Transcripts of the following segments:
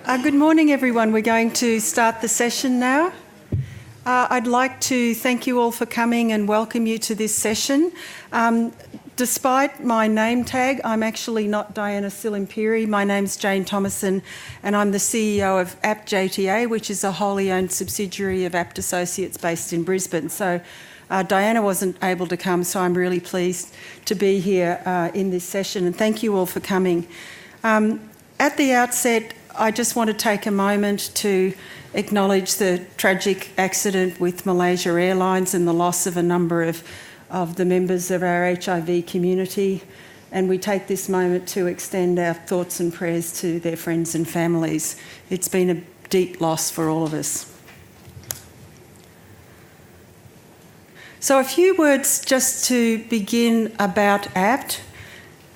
Good morning, everyone. We're going to start the session now. I'd like to thank you all for coming and welcome you to this session. Despite my name tag, I'm actually not Diana Silimperi. My name's Jane Thomason, and I'm the CEO of Abt JTA, which is a wholly owned subsidiary of Abt Associates based in Brisbane. So Diana wasn't able to come, so I'm really pleased to be here in this session, and thank you all for coming. At the outset, I just want to take a moment to acknowledge the tragic accident with Malaysia Airlines and the loss of a number of the members of our HIV community. And we take this moment to extend our thoughts and prayers to their friends and families. It's been a deep loss for all of us. So a few words just to begin about Abt.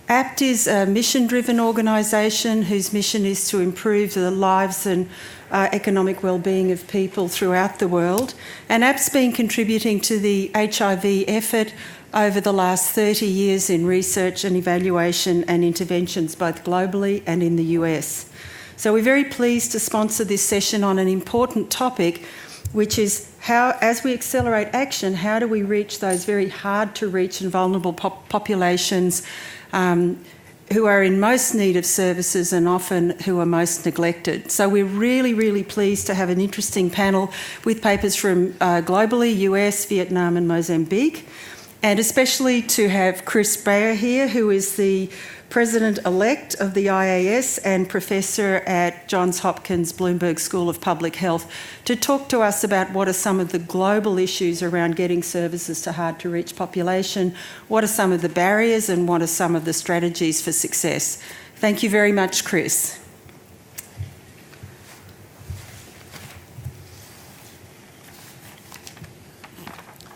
Abt is a mission-driven organisation whose mission is to improve the lives and economic well-being of people throughout the world. And Abt's been contributing to the HIV effort over the last 30 years in research and evaluation and interventions both globally and in the US. So we're very pleased to sponsor this session on an important topic, which is how, as we accelerate action, how do we reach those very hard-to-reach and vulnerable populations who are in most need of services and often who are most neglected. So we're really, really pleased to have an interesting panel with papers from globally, US, Vietnam and Mozambique, and especially to have Chris Beyrer here, who is the President-Elect of the IAS and Professor at Johns Hopkins Bloomberg School of Public Health, to talk to us about what are some of the global issues around getting services to hard-to-reach population, what are some of the barriers and what are some of the strategies for success. Thank you very much, Chris.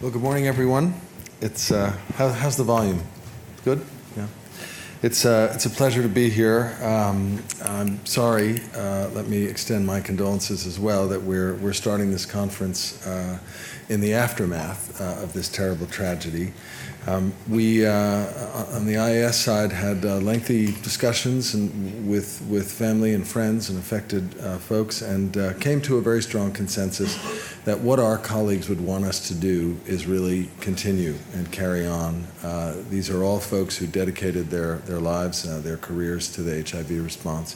Well, good morning, everyone. It's how's the volume? Good? Yeah. It's a pleasure to be here. I'm sorry. Let me extend my condolences as well that we're starting this conference in the aftermath of this terrible tragedy. We on the IAS side had lengthy discussions with family and friends and affected folks, and came to a very strong consensus that what our colleagues would want us to do is really continue and carry on. These are all folks who dedicated their lives, their careers to the HIV response,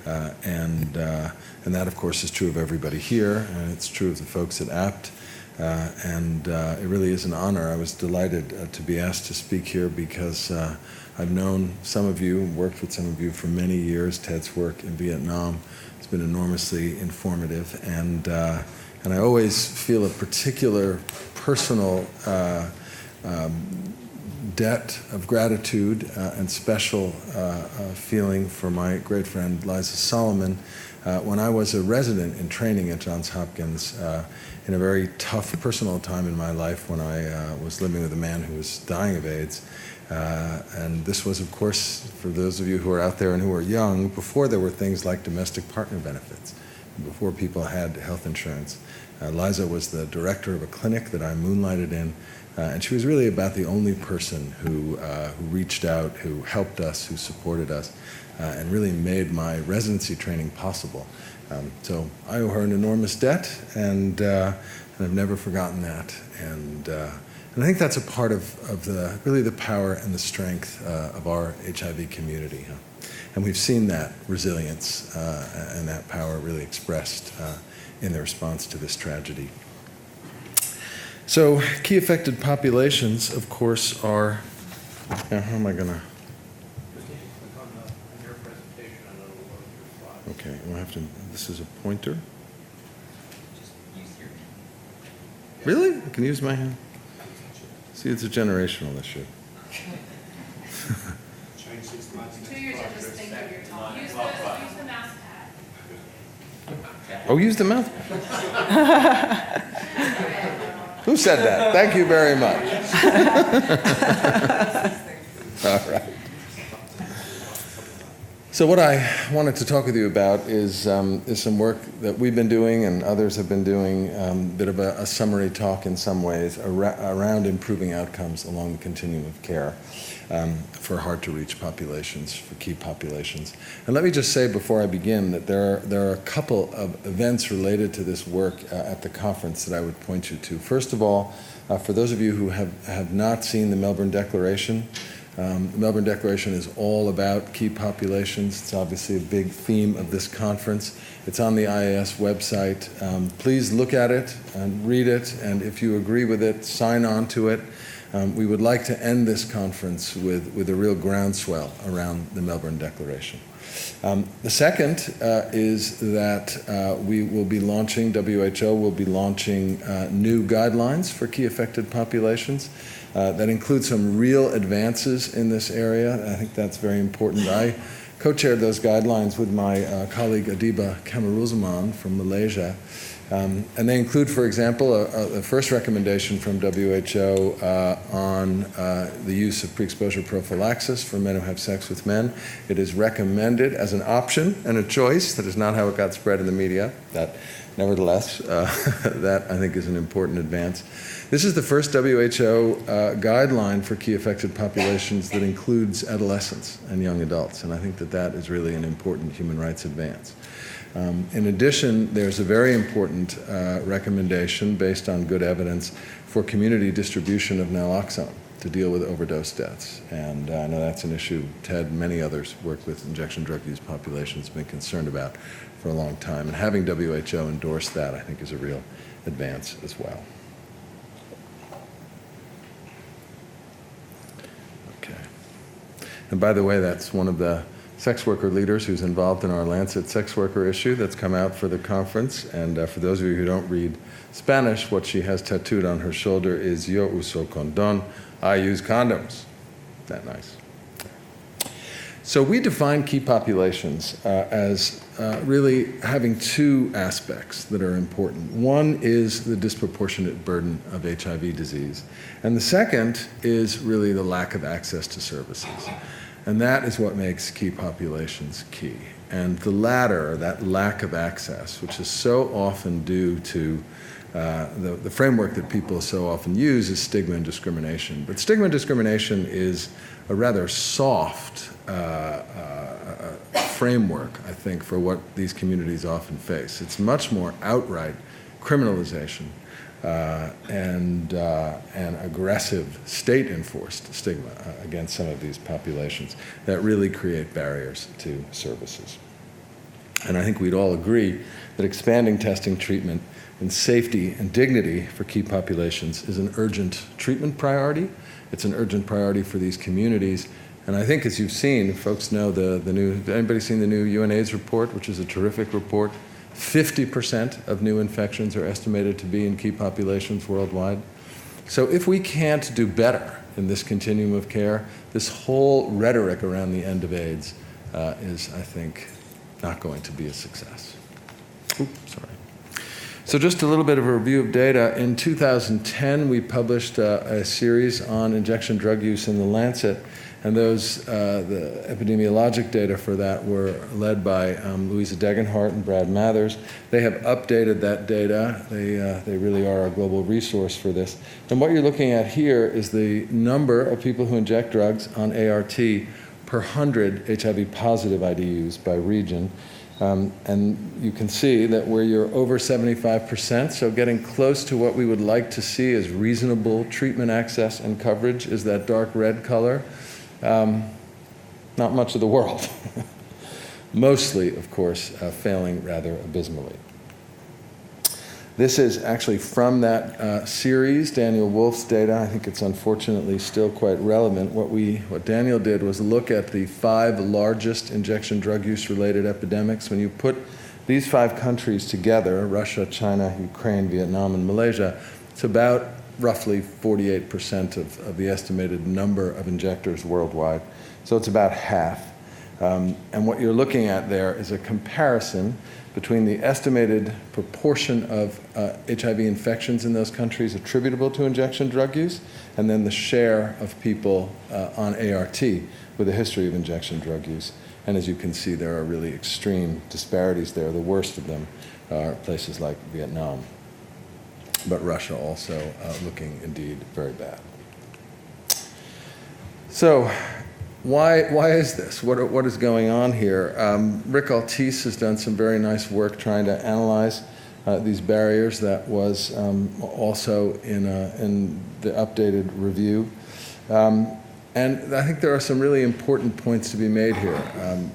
and that, of course, is true of everybody here, and it's true of the folks at Abt. It really is an honor. I was delighted to be asked to speak here because I've known some of you, worked with some of you for many years. Ted's work in Vietnam has been enormously informative, and I always feel a particular personal debt of gratitude and special feeling for my great friend Liza Solomon. When I was a resident in training at Johns Hopkins, in a very tough personal time in my life when I was living with a man who was dying of AIDS. And this was, of course, for those of you who are out there and who are young, before there were things like domestic partner benefits, before people had health insurance. Liza was the director of a clinic that I moonlighted in, and she was really about the only person who reached out, who helped us, who supported us, and really made my residency training possible. So I owe her an enormous debt, and I've never forgotten that. And I think that's a part of really the power and the strength of our HIV community. And we've seen that resilience and that power really expressed in the response to this tragedy. So key affected populations, of course, are, how am I going to? Okay, we'll have to, this is a pointer? Just use your hand. Really? I can use my hand? See, it's a generational issue. 2 years, I just think of your tongue. Use the mouse pad. Oh, use the mouth? Who said that? Thank you very much. All right. So So what I wanted to talk with you about is some work that we've been doing and others have been doing, a bit of a summary talk in some ways around improving outcomes along the continuum of care for hard-to-reach populations, for key populations. And let me just say before I begin that there are a couple of events related to this work at the conference that I would point you to. First of all, for those of you who have not seen the Melbourne Declaration, the Melbourne Declaration is all about key populations. It's obviously a big theme of this conference. It's on the IAS website. Please look at it and read it, and if you agree with it, sign on to it. We would like to end this conference with a real groundswell around the Melbourne Declaration. The second is that we will be launching, WHO will be launching new guidelines for key affected populations that include some real advances in this area. I think that's very important. I co-chaired those guidelines with my colleague Adiba Kamaruzzaman from Malaysia. And they include, for example, a first recommendation from WHO on the use of pre-exposure prophylaxis for men who have sex with men. It is recommended as an option and a choice. That is not how it got spread in the media. That, nevertheless, that I think is an important advance. This is the first WHO guideline for key affected populations that includes adolescents and young adults, and I think that that is really an important human rights advance. In addition, there's a very important recommendation based on good evidence for community distribution of naloxone to deal with overdose deaths. And I know that's an issue Ted and many others work with injection drug use populations have been concerned about for a long time. And having WHO endorse that, I think, is a real advance as well. Okay. And by the way, that's one of the sex worker leaders who's involved in our Lancet sex worker issue that's come out for the conference. And for those of you who don't read Spanish, what she has tattooed on her shoulder is "Yo uso condón," I use condoms. Isn't that nice? So we define key populations as really having two aspects that are important. One is the disproportionate burden of HIV disease. And the second is really the lack of access to services. And that is what makes key populations key. And the latter, that lack of access, which is so often due to the framework that people so often use, is stigma and discrimination. But stigma and discrimination is a rather soft framework, I think, for what these communities often face. It's much more outright criminalization and aggressive state-enforced stigma against some of these populations that really create barriers to services. And I think we'd all agree that expanding testing, treatment, and safety and dignity for key populations is an urgent treatment priority. It's an urgent priority for these communities. And I think, as you've seen, folks know the new, anybody seen the new UNAIDS report, which is a terrific report? 50% of new infections are estimated to be in key populations worldwide. So if we can't do better in this continuum of care, this whole rhetoric around the end of AIDS is, I think, not going to be a success. Oops, sorry. So just a little bit of a review of data. In 2010, we published a series on injection drug use in the Lancet. And those, the epidemiologic data for that were led by Liza and Brad Mathers. They have updated that data. They really are a global resource for this. And what you're looking at here is the number of people who inject drugs on ART per 100 HIV-positive IDUs by region. And you can see that where you're over 75%, so getting close to what we would like to see as reasonable treatment access and coverage, is that dark red color. Not much of the world. Mostly, of course, failing rather abysmally. This is actually from that series, Daniel Wolf's data. I think it's unfortunately still quite relevant. What Daniel did was look at the 5 largest injection drug use related epidemics. When you put these 5 countries together, Russia, China, Ukraine, Vietnam, and Malaysia, it's about roughly 48% of the estimated number of injectors worldwide. So it's about half. And what you're looking at there is a comparison between the estimated proportion of HIV infections in those countries attributable to injection drug use, and then the share of people on ART with a history of injection drug use. And as you can see, there are really extreme disparities there. The worst of them are places like Vietnam, but Russia also looking indeed very bad. So why is this? What is going on here? Rick Altice has done some very nice work trying to analyze these barriers. That was also in the updated review. And I think there are some really important points to be made here.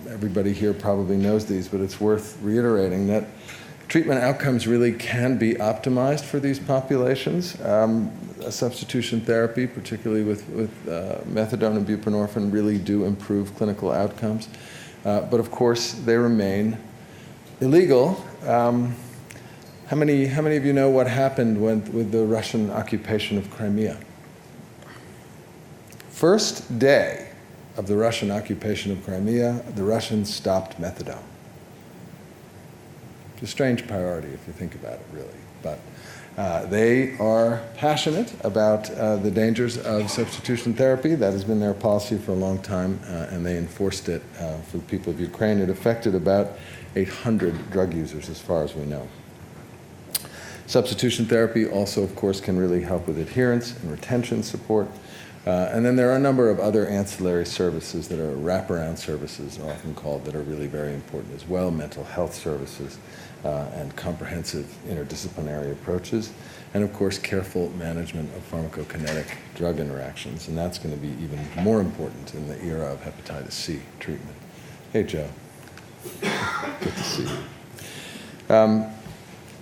Everybody here probably knows these, but it's worth reiterating that treatment outcomes really can be optimized for these populations. Substitution therapy, particularly with methadone and buprenorphine, really do improve clinical outcomes. But of course, they remain illegal. How many of you know what happened with the Russian occupation of Crimea? First day of the Russian occupation of Crimea, the Russians stopped methadone. It's a strange priority if you think about it, really. But they are passionate about the dangers of substitution therapy. That has been their policy for a long time, and they enforced it for the people of Ukraine. It affected about 800 drug users, as far as we know. Substitution therapy also, of course, can really help with adherence and retention support. And then there are a number of other ancillary services that are wraparound services, often called, that are really very important as well, mental health services and comprehensive interdisciplinary approaches, and of course careful management of pharmacokinetic drug interactions, and that's going to be even more important in the era of hepatitis C treatment. Hey, Joe. Good to see you.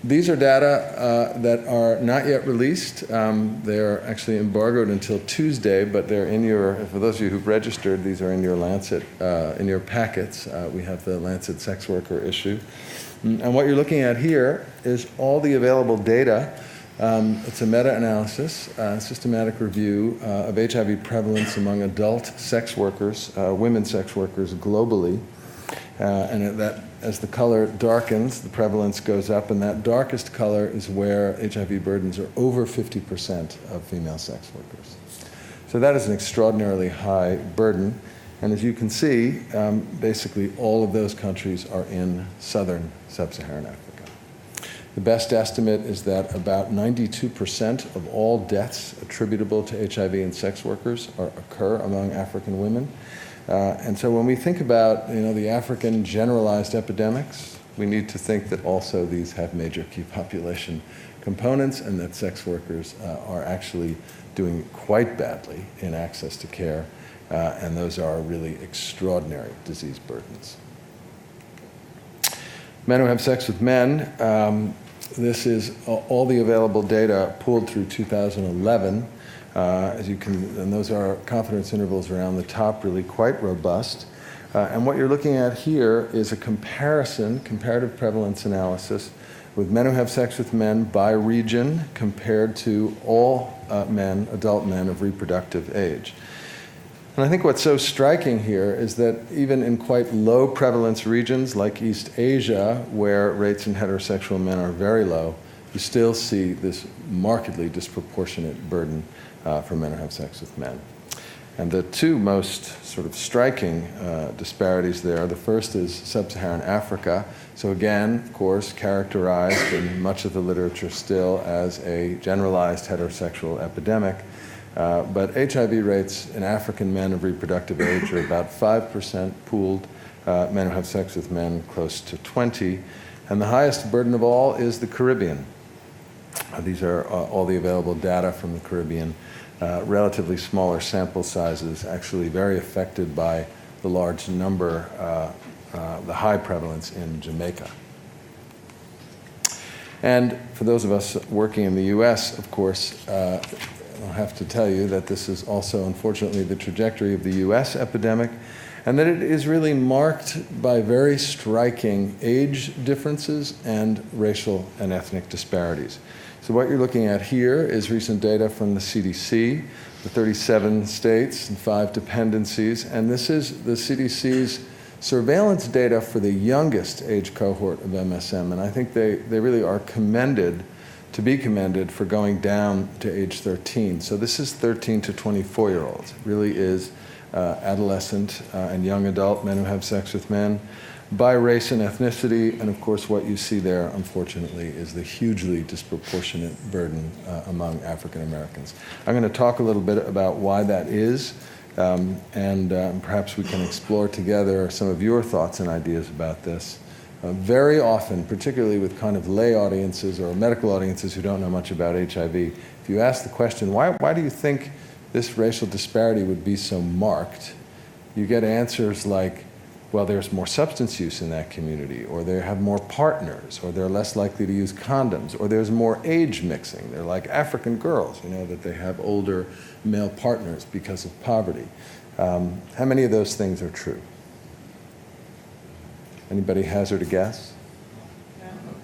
These are data that are not yet released. They're actually embargoed until Tuesday, but they're in your, for those of you who've registered, these are in your Lancet, in your packets. We have the Lancet sex worker issue. And what you're looking at here is all the available data. It's a meta-analysis, systematic review of HIV prevalence among adult sex workers, women sex workers globally. And that, as the color darkens, the prevalence goes up, and that darkest color is where HIV burdens are over 50% of female sex workers. So that is an extraordinarily high burden. And as you can see, basically all of those countries are in southern sub-Saharan Africa. The best estimate is that about 92% of all deaths attributable to HIV in sex workers occur among African women. And so when we think about the African generalized epidemics, we need to think that also these have major key population components, and that sex workers are actually doing quite badly in access to care, and those are really extraordinary disease burdens. Men who have sex with men, this is all the available data pooled through 2011. As you can, and those are confidence intervals around the top, really quite robust. And what you're looking at here is a comparative prevalence analysis with men who have sex with men by region compared to all men, adult men of reproductive age. And I think what's so striking here is that even in quite low prevalence regions like East Asia, where rates in heterosexual men are very low, you still see this markedly disproportionate burden for men who have sex with men. And the two most sort of striking disparities there, the first is sub-Saharan Africa. So again, of course, characterized in much of the literature still as a generalized heterosexual epidemic. But HIV rates in African men of reproductive age are about 5% pooled, men who have sex with men close to 20. And the highest burden of all is the Caribbean. These are all the available data from the Caribbean. Relatively smaller sample sizes, actually very affected by the large number, the high prevalence in Jamaica. And for those of us working in the US, of course, I'll have to tell you that this is also, unfortunately, the trajectory of the US epidemic, and that it is really marked by very striking age differences and racial and ethnic disparities. So what you're looking at here is recent data from the CDC, the 37 states and 5 dependencies, and this is the CDC's surveillance data for the youngest age cohort of MSM, and I think they really are to be commended for going down to age 13. So this is 13 to 24-year-olds. It really is adolescent and young adult men who have sex with men, by race and ethnicity, and of course what you see there, unfortunately, is the hugely disproportionate burden among African Americans. I'm going to talk a little bit about why that is, and perhaps we can explore together some of your thoughts and ideas about this. Very often, particularly with kind of lay audiences or medical audiences who don't know much about HIV, if you ask the question, why do you think this racial disparity would be so marked, you get answers like, well, there's more substance use in that community, or they have more partners, or they're less likely to use condoms, or there's more age mixing. They're like African girls, that they have older male partners because of poverty. How many of those things are true? Anybody hazard a guess?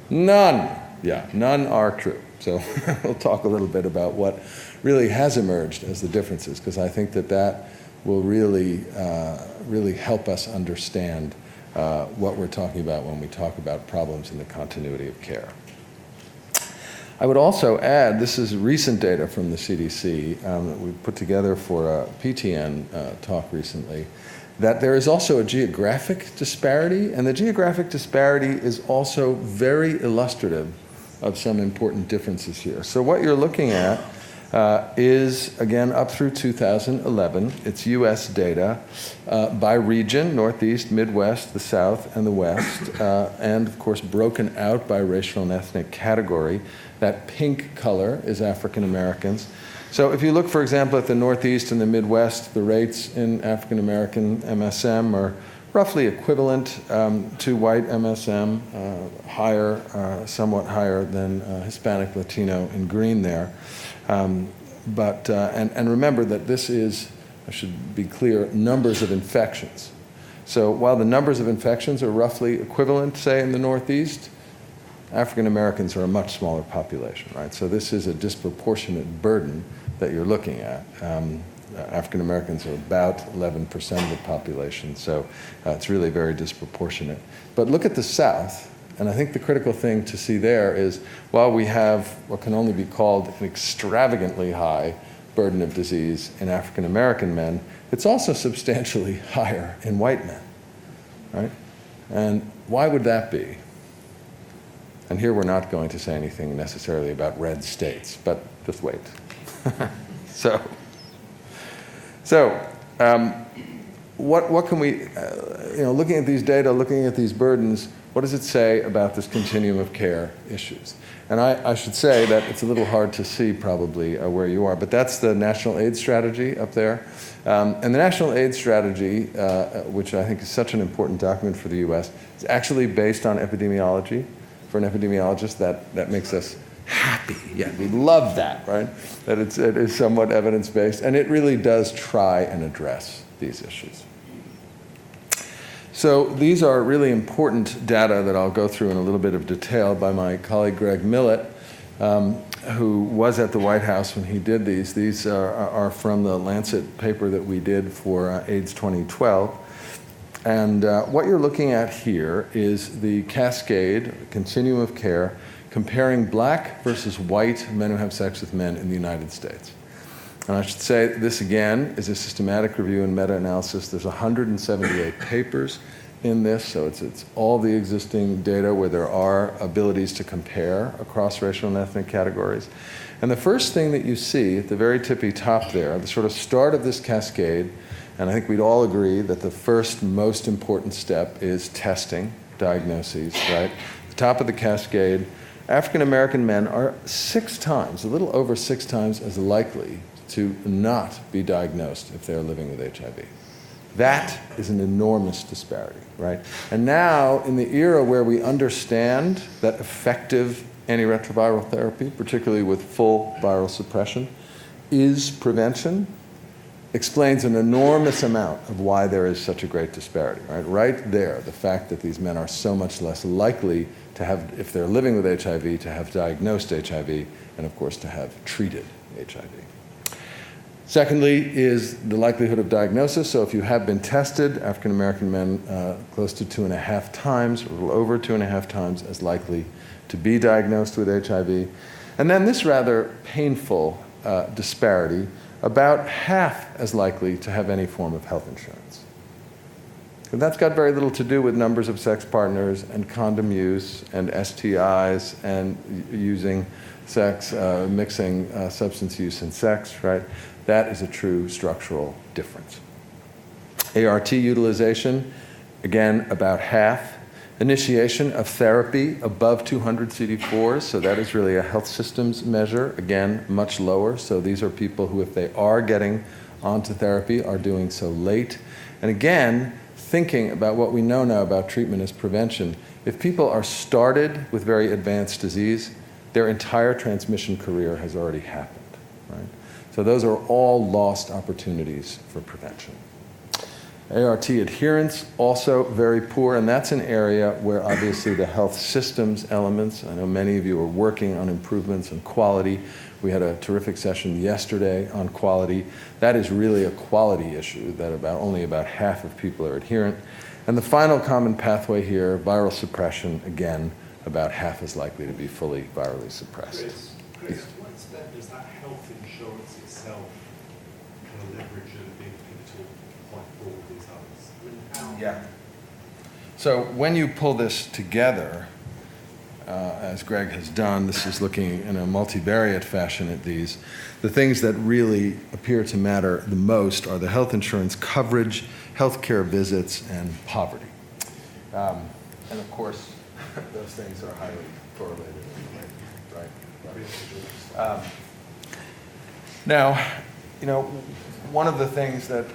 None. Yeah, none are true. So we'll talk a little bit about what really has emerged as the differences, because I think that will really help us understand what we're talking about when we talk about problems in the continuity of care. I would also add, this is recent data from the CDC that we put together for a PTN talk recently, that there is also a geographic disparity, and the geographic disparity is also very illustrative of some important differences here. So what you're looking at is, again, up through 2011. It's U.S. data by region, Northeast, Midwest, the South, and the West, and, of course, broken out by racial and ethnic category. That pink color is African Americans. So if you look, for example, at the Northeast and the Midwest, the rates in African American MSM are roughly equivalent to white MSM, higher, somewhat higher than Hispanic Latino in green there. And remember that this is, I should be clear, numbers of infections. So while the numbers of infections are roughly equivalent, say, in the Northeast, African Americans are a much smaller population, right? So this is a disproportionate burden that you're looking at. African Americans are about 11% of the population, so it's really very disproportionate. But look at the South, and I think the critical thing to see there is, while we have what can only be called an extravagantly high burden of disease in African American men, it's also substantially higher in white men, right? And why would that be? And here we're not going to say anything necessarily about red states, but just wait. What can we, looking at these data, looking at these burdens, what does it say about this continuum of care issues? And I should say that it's a little hard to see probably where you are, but that's the National AIDS Strategy up there. And the National AIDS Strategy, which I think is such an important document for the US, is actually based on epidemiology. For an epidemiologist, that makes us happy. Yeah, we love that, right? That it is somewhat evidence-based, and it really does try and address these issues. So these are really important data that I'll go through in a little bit of detail by my colleague Greg Millett, who was at the White House when he did these. These are from the Lancet paper that we did for AIDS 2012. And what you're looking at here is the cascade, continuum of care, comparing black versus white men who have sex with men in the United States. And I should say this again is a systematic review and meta-analysis. There's 178 papers in this, so it's all the existing data where there are abilities to compare across racial and ethnic categories. And the first thing that you see at the very tippy top there, the sort of start of this cascade, and I think we'd all agree that the first most important step is testing, diagnoses, right? The top of the cascade, African American men are 6 times, a little over 6 times as likely to not be diagnosed if they're living with HIV. That is an enormous disparity, right? And now, in the era where we understand that effective antiretroviral therapy, particularly with full viral suppression, is prevention, explains an enormous amount of why there is such a great disparity, right? Right there, the fact that these men are so much less likely to have, if they're living with HIV, to have diagnosed HIV, and of course to have treated HIV. Secondly is the likelihood of diagnosis. So if you have been tested, African American men close to 2.5 times, or a little over 2.5 times as likely to be diagnosed with HIV. And then this rather painful disparity about half as likely to have any form of health insurance. And that's got very little to do with numbers of sex partners and condom use and STIs and using sex, mixing substance use and sex, right? That is a true structural difference. ART utilization, again, about half. Initiation of therapy above 200 CD4s, so that is really a health systems measure, again, much lower. So these are people who, if they are getting onto therapy, are doing so late. And again, thinking about what we know now about treatment as prevention, if people are started with very advanced disease, their entire transmission career has already happened, right? So those are all lost opportunities for prevention. ART adherence, also very poor, and that's an area where obviously the health systems elements, I know many of you are working on improvements in quality. We had a terrific session yesterday on quality. That is really a quality issue that only about half of people are adherent. And the final common pathway here, viral suppression, again, about half as likely to be fully virally suppressed. Chris, to what extent does that health insurance itself kind of leverage and be pivotal point for all these others? I mean, how? Yeah. So when you pull this together, as Greg has done, this is looking in a multivariate fashion at these. The things that really appear to matter the most are the health insurance coverage, healthcare visits, and poverty. And of course, those things are highly correlated and related, right? Now, you know, one of the things that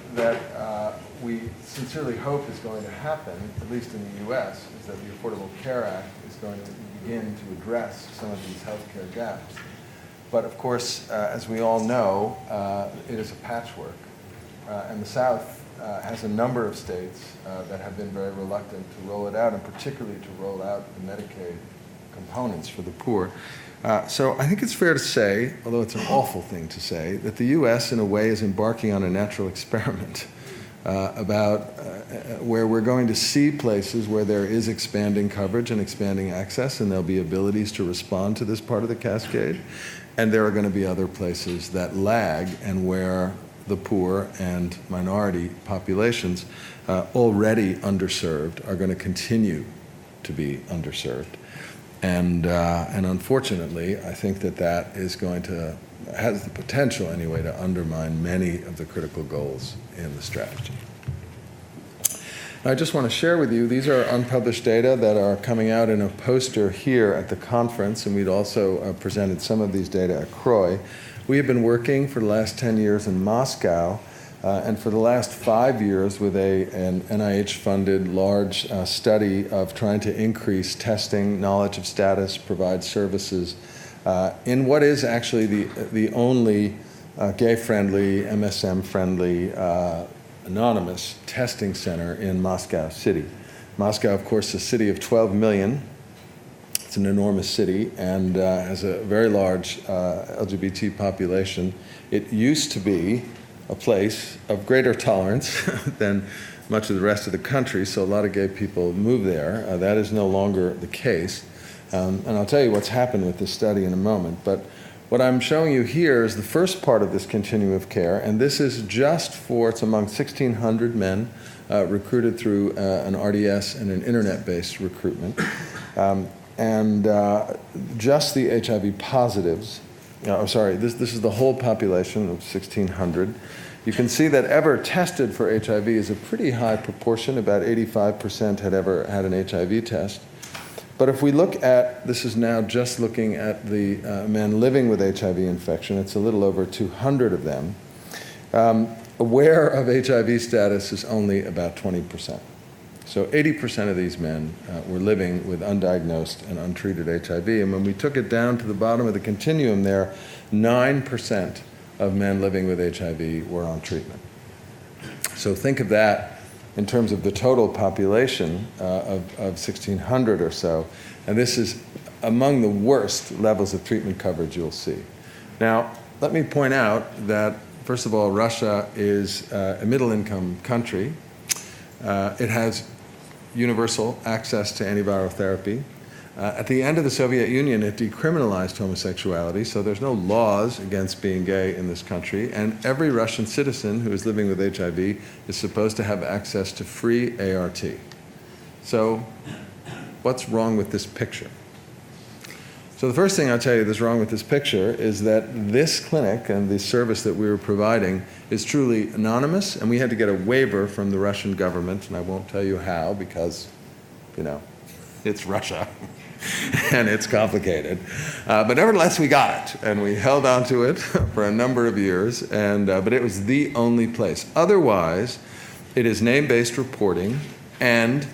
we sincerely hope is going to happen, at least in the U.S., is that the Affordable Care Act is going to begin to address some of these healthcare gaps. But of course, as we all know, it is a patchwork. And the South has a number of states that have been very reluctant to roll it out, and particularly to roll out the Medicaid components for the poor. So I think it's fair to say, although it's an awful thing to say, that the U.S. in a way is embarking on a natural experiment about where we're going to see places where there is expanding coverage and expanding access, and there'll be abilities to respond to this part of the cascade. And there are going to be other places that lag and where the poor and minority populations already underserved are going to continue to be underserved. And unfortunately, I think that is going to, has the potential anyway, to undermine many of the critical goals in the strategy. I just want to share with you, these are unpublished data that are coming out in a poster here at the conference, and we'd also presented some of these data at CROI. We have been working for the last 10 years in Moscow, and for the last 5 years with an NIH-funded large study of trying to increase testing, knowledge of status, provide services in what is actually the only gay-friendly, MSM-friendly, anonymous testing center in Moscow City. Moscow, of course, is a city of 12 million. It's an enormous city and has a very large LGBT population. It used to be a place of greater tolerance than much of the rest of the country, so a lot of gay people move there. That is no longer the case. And I'll tell you what's happened with this study in a moment. But what I'm showing you here is the first part of this continuum of care, and this is just for, it's among 1,600 men recruited through an RDS and an internet-based recruitment. And just the HIV positives, this is the whole population of 1,600. You can see that ever tested for HIV is a pretty high proportion, about 85% had ever had an HIV test. But if we look at, this is now just looking at the men living with HIV infection, it's a little over 200 of them. Aware of HIV status is only about 20%. So 80% of these men were living with undiagnosed and untreated HIV. And when we took it down to the bottom of the continuum there, 9% of men living with HIV were on treatment. So think of that in terms of the total population of 1,600 or so. And this is among the worst levels of treatment coverage you'll see. Now, let me point out that, first of all, Russia is a middle-income country. It has universal access to antiviral therapy. At the end of the Soviet Union, it decriminalized homosexuality, so there's no laws against being gay in this country, and every Russian citizen who is living with HIV is supposed to have access to free ART. So what's wrong with this picture? So the first thing I'll tell you that's wrong with this picture is that this clinic and the service that we were providing is truly anonymous, and we had to get a waiver from the Russian government, and I won't tell you how because, you know, it's Russia. And it's complicated. But nevertheless, we got it, and we held on to it for a number of years, but it was the only place. Otherwise, it is name-based reporting, and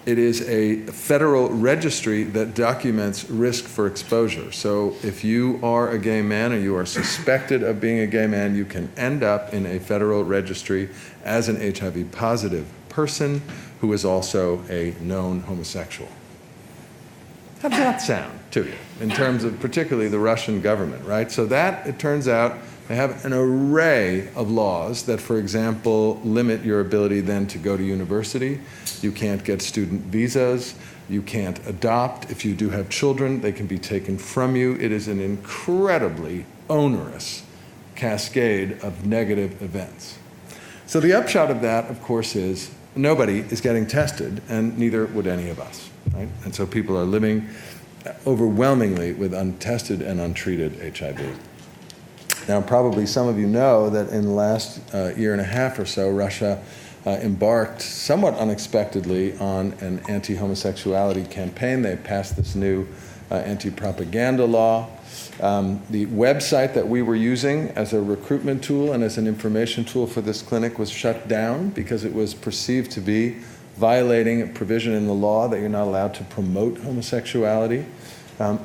it is a federal registry that documents risk for exposure. So if you are a gay man or you are suspected of being a gay man, you can end up in a federal registry as an HIV-positive person who is also a known homosexual. How does that sound to you in terms of particularly the Russian government, right? So that, it turns out, they have an array of laws that, for example, limit your ability then to go to university. You can't get student visas. You can't adopt. If you do have children, they can be taken from you. It is an incredibly onerous cascade of negative events. So the upshot of that, of course, is nobody is getting tested, and neither would any of us. Right? And so people are living overwhelmingly with untested and untreated HIV. Now, probably some of you know that in the last year and a half or so, Russia embarked somewhat unexpectedly on an anti-homosexuality campaign. They passed this new anti-propaganda law. The website that we were using as a recruitment tool and as an information tool for this clinic was shut down because it was perceived to be violating a provision in the law that you're not allowed to promote homosexuality.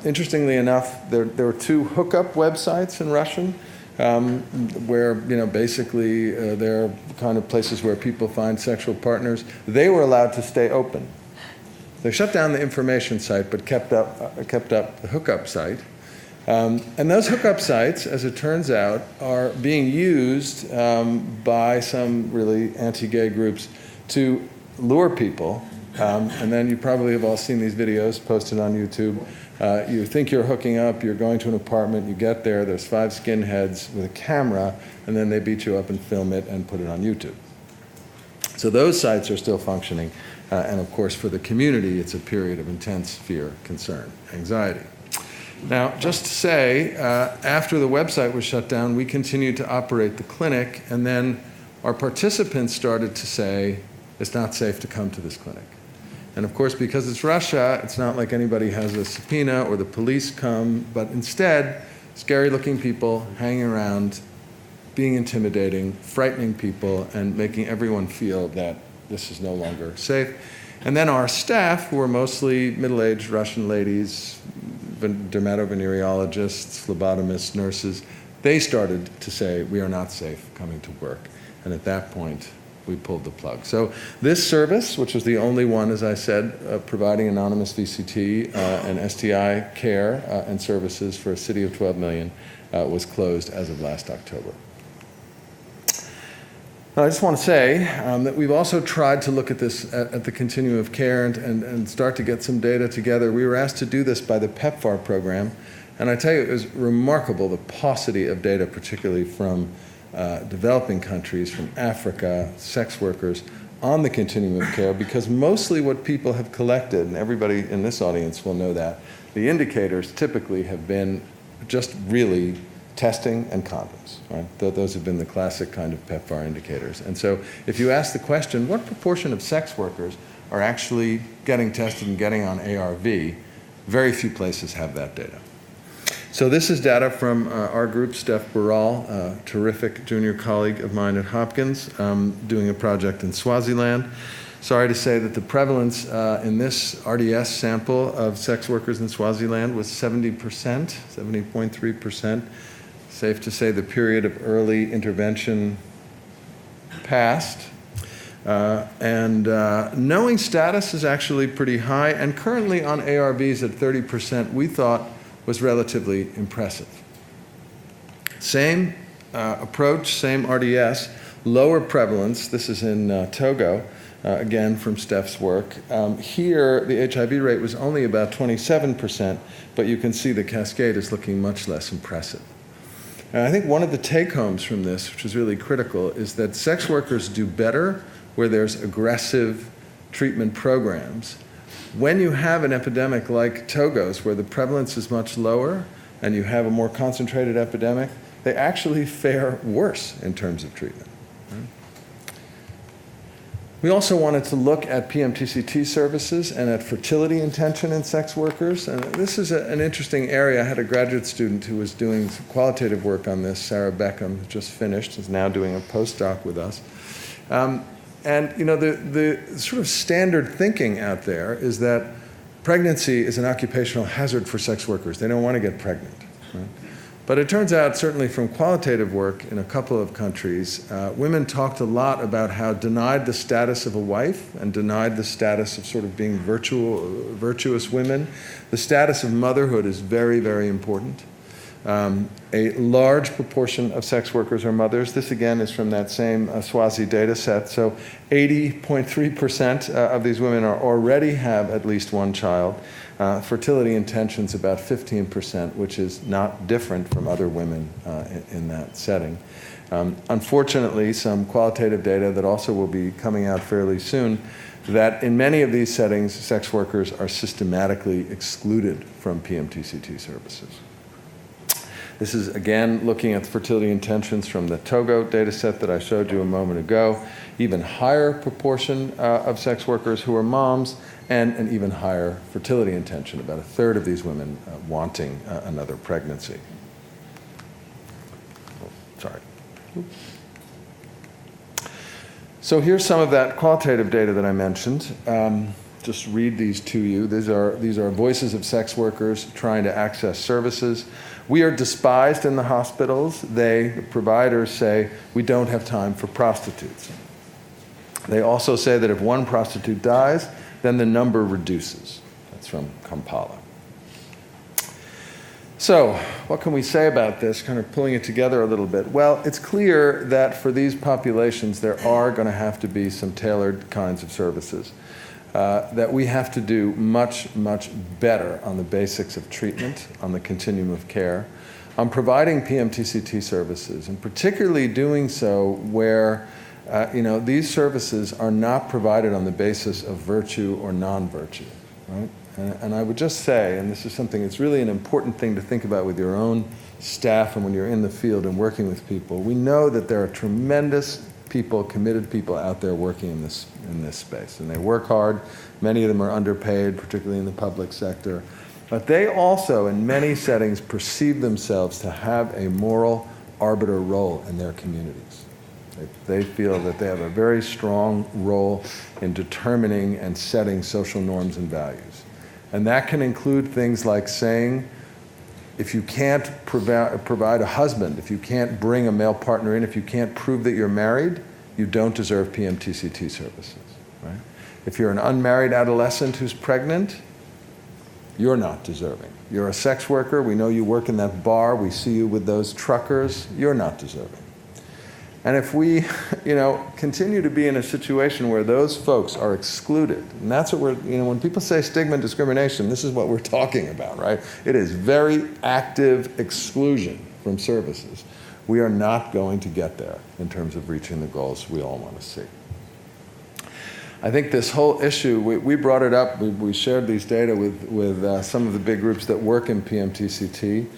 Interestingly enough, there were two hookup websites in Russian where, basically they're kind of places where people find sexual partners. They were allowed to stay open. They shut down the information site but kept up the hookup site. And those hookup sites, as it turns out, are being used by some really anti-gay groups to lure people, and then you probably have all seen these videos posted on YouTube. You think you're hooking up, you're going to an apartment, you get there, there's 5 skinheads with a camera, and then they beat you up and film it and put it on YouTube. So those sites are still functioning, and of course for the community it's a period of intense fear, concern, anxiety. Now, just to say, after the website was shut down, we continued to operate the clinic, and then our participants started to say, it's not safe to come to this clinic. And of course, because it's Russia, it's not like anybody has a subpoena or the police come, but instead, scary-looking people hanging around, being intimidating, frightening people, and making everyone feel that this is no longer safe. And then our staff, who are mostly middle-aged Russian ladies, dermatovenereologists, phlebotomists, nurses, they started to say, we are not safe coming to work. And at that point, we pulled the plug. So this service, which was the only one, as I said, providing anonymous VCT and STI care and services for a city of 12 million, was closed as of last October. Now, I just want to say that we've also tried to look at this at the continuum of care and start to get some data together. We were asked to do this by the PEPFAR program, and I tell you, it was remarkable, the paucity of data, particularly from developing countries, from Africa, sex workers, on the continuum of care, because mostly what people have collected, and everybody in this audience will know that, the indicators typically have been just really testing and condoms, right? Those have been the classic kind of PEPFAR indicators. And so if you ask the question, what proportion of sex workers are actually getting tested and getting on ARV, very few places have that data. So this is data from our group, Steph Burrell, a terrific junior colleague of mine at Hopkins, doing a project in Swaziland. Sorry to say that the prevalence in this RDS sample of sex workers in Swaziland was 70%, 70.3%. Safe to say the period of early intervention passed. Knowing status is actually pretty high, and currently on ARVs at 30%, we thought was relatively impressive. Same approach, same RDS, lower prevalence, this is in Togo, again from Steph's work. Here, the HIV rate was only about 27%, but you can see the cascade is looking much less impressive. And I think one of the take-homes from this, which is really critical, is that sex workers do better where there's aggressive treatment programs. When you have an epidemic like Togo's, where the prevalence is much lower and you have a more concentrated epidemic, they actually fare worse in terms of treatment. We also wanted to look at PMTCT services and at fertility intention in sex workers. And this is an interesting area. I had a graduate student who was doing some qualitative work on this, Sarah Beckham, who just finished, is now doing a postdoc with us. And you know, the sort of standard thinking out there is that pregnancy is an occupational hazard for sex workers. They don't want to get pregnant. Right? But it turns out, certainly from qualitative work in a couple of countries, women talked a lot about how denied the status of a wife and denied the status of sort of being virtuous women. The status of motherhood is very, very important. A large proportion of sex workers are mothers. This, again, is from that same Swazi data set. So 80.3% of these women already have at least one child. Fertility intentions about 15%, which is not different from other women in that setting. Unfortunately, some qualitative data that also will be coming out fairly soon, that in many of these settings, sex workers are systematically excluded from PMTCT services. This is, again, looking at the fertility intentions from the Togo data set that I showed you a moment ago. Even higher proportion of sex workers who are moms, and an even higher fertility intention, about a third of these women wanting another pregnancy. Oh, sorry. So here's some of that qualitative data that I mentioned. Just read these to you. These are voices of sex workers trying to access services. We are despised in the hospitals. The providers say, we don't have time for prostitutes. They also say that if one prostitute dies, then the number reduces. That's from Kampala. So, what can we say about this, kind of pulling it together a little bit? Well, it's clear that for these populations, there are going to have to be some tailored kinds of services. That we have to do much, much better on the basics of treatment, on the continuum of care, on providing PMTCT services, and particularly doing so where these services are not provided on the basis of virtue or non-virtue, right? And I would just say, and this is something that's really an important thing to think about with your own staff and when you're in the field and working with people, we know that there are tremendous people, committed people out there working in this space. And they work hard. Many of them are underpaid, particularly in the public sector. But they also, in many settings, perceive themselves to have a moral arbiter role in their communities. They feel that they have a very strong role in determining and setting social norms and values. And that can include things like saying, if you can't provide a husband, if you can't bring a male partner in, if you can't prove that you're married, you don't deserve PMTCT services, right? If you're an unmarried adolescent who's pregnant, you're not deserving. You're a sex worker, we know you work in that bar, we see you with those truckers, you're not deserving. And if we, continue to be in a situation where those folks are excluded, and that's what when people say stigma and discrimination, this is what we're talking about, right? It is very active exclusion from services. We are not going to get there in terms of reaching the goals we all want to see. I think this whole issue, we brought it up, we shared these data with some of the big groups that work in PMTCT,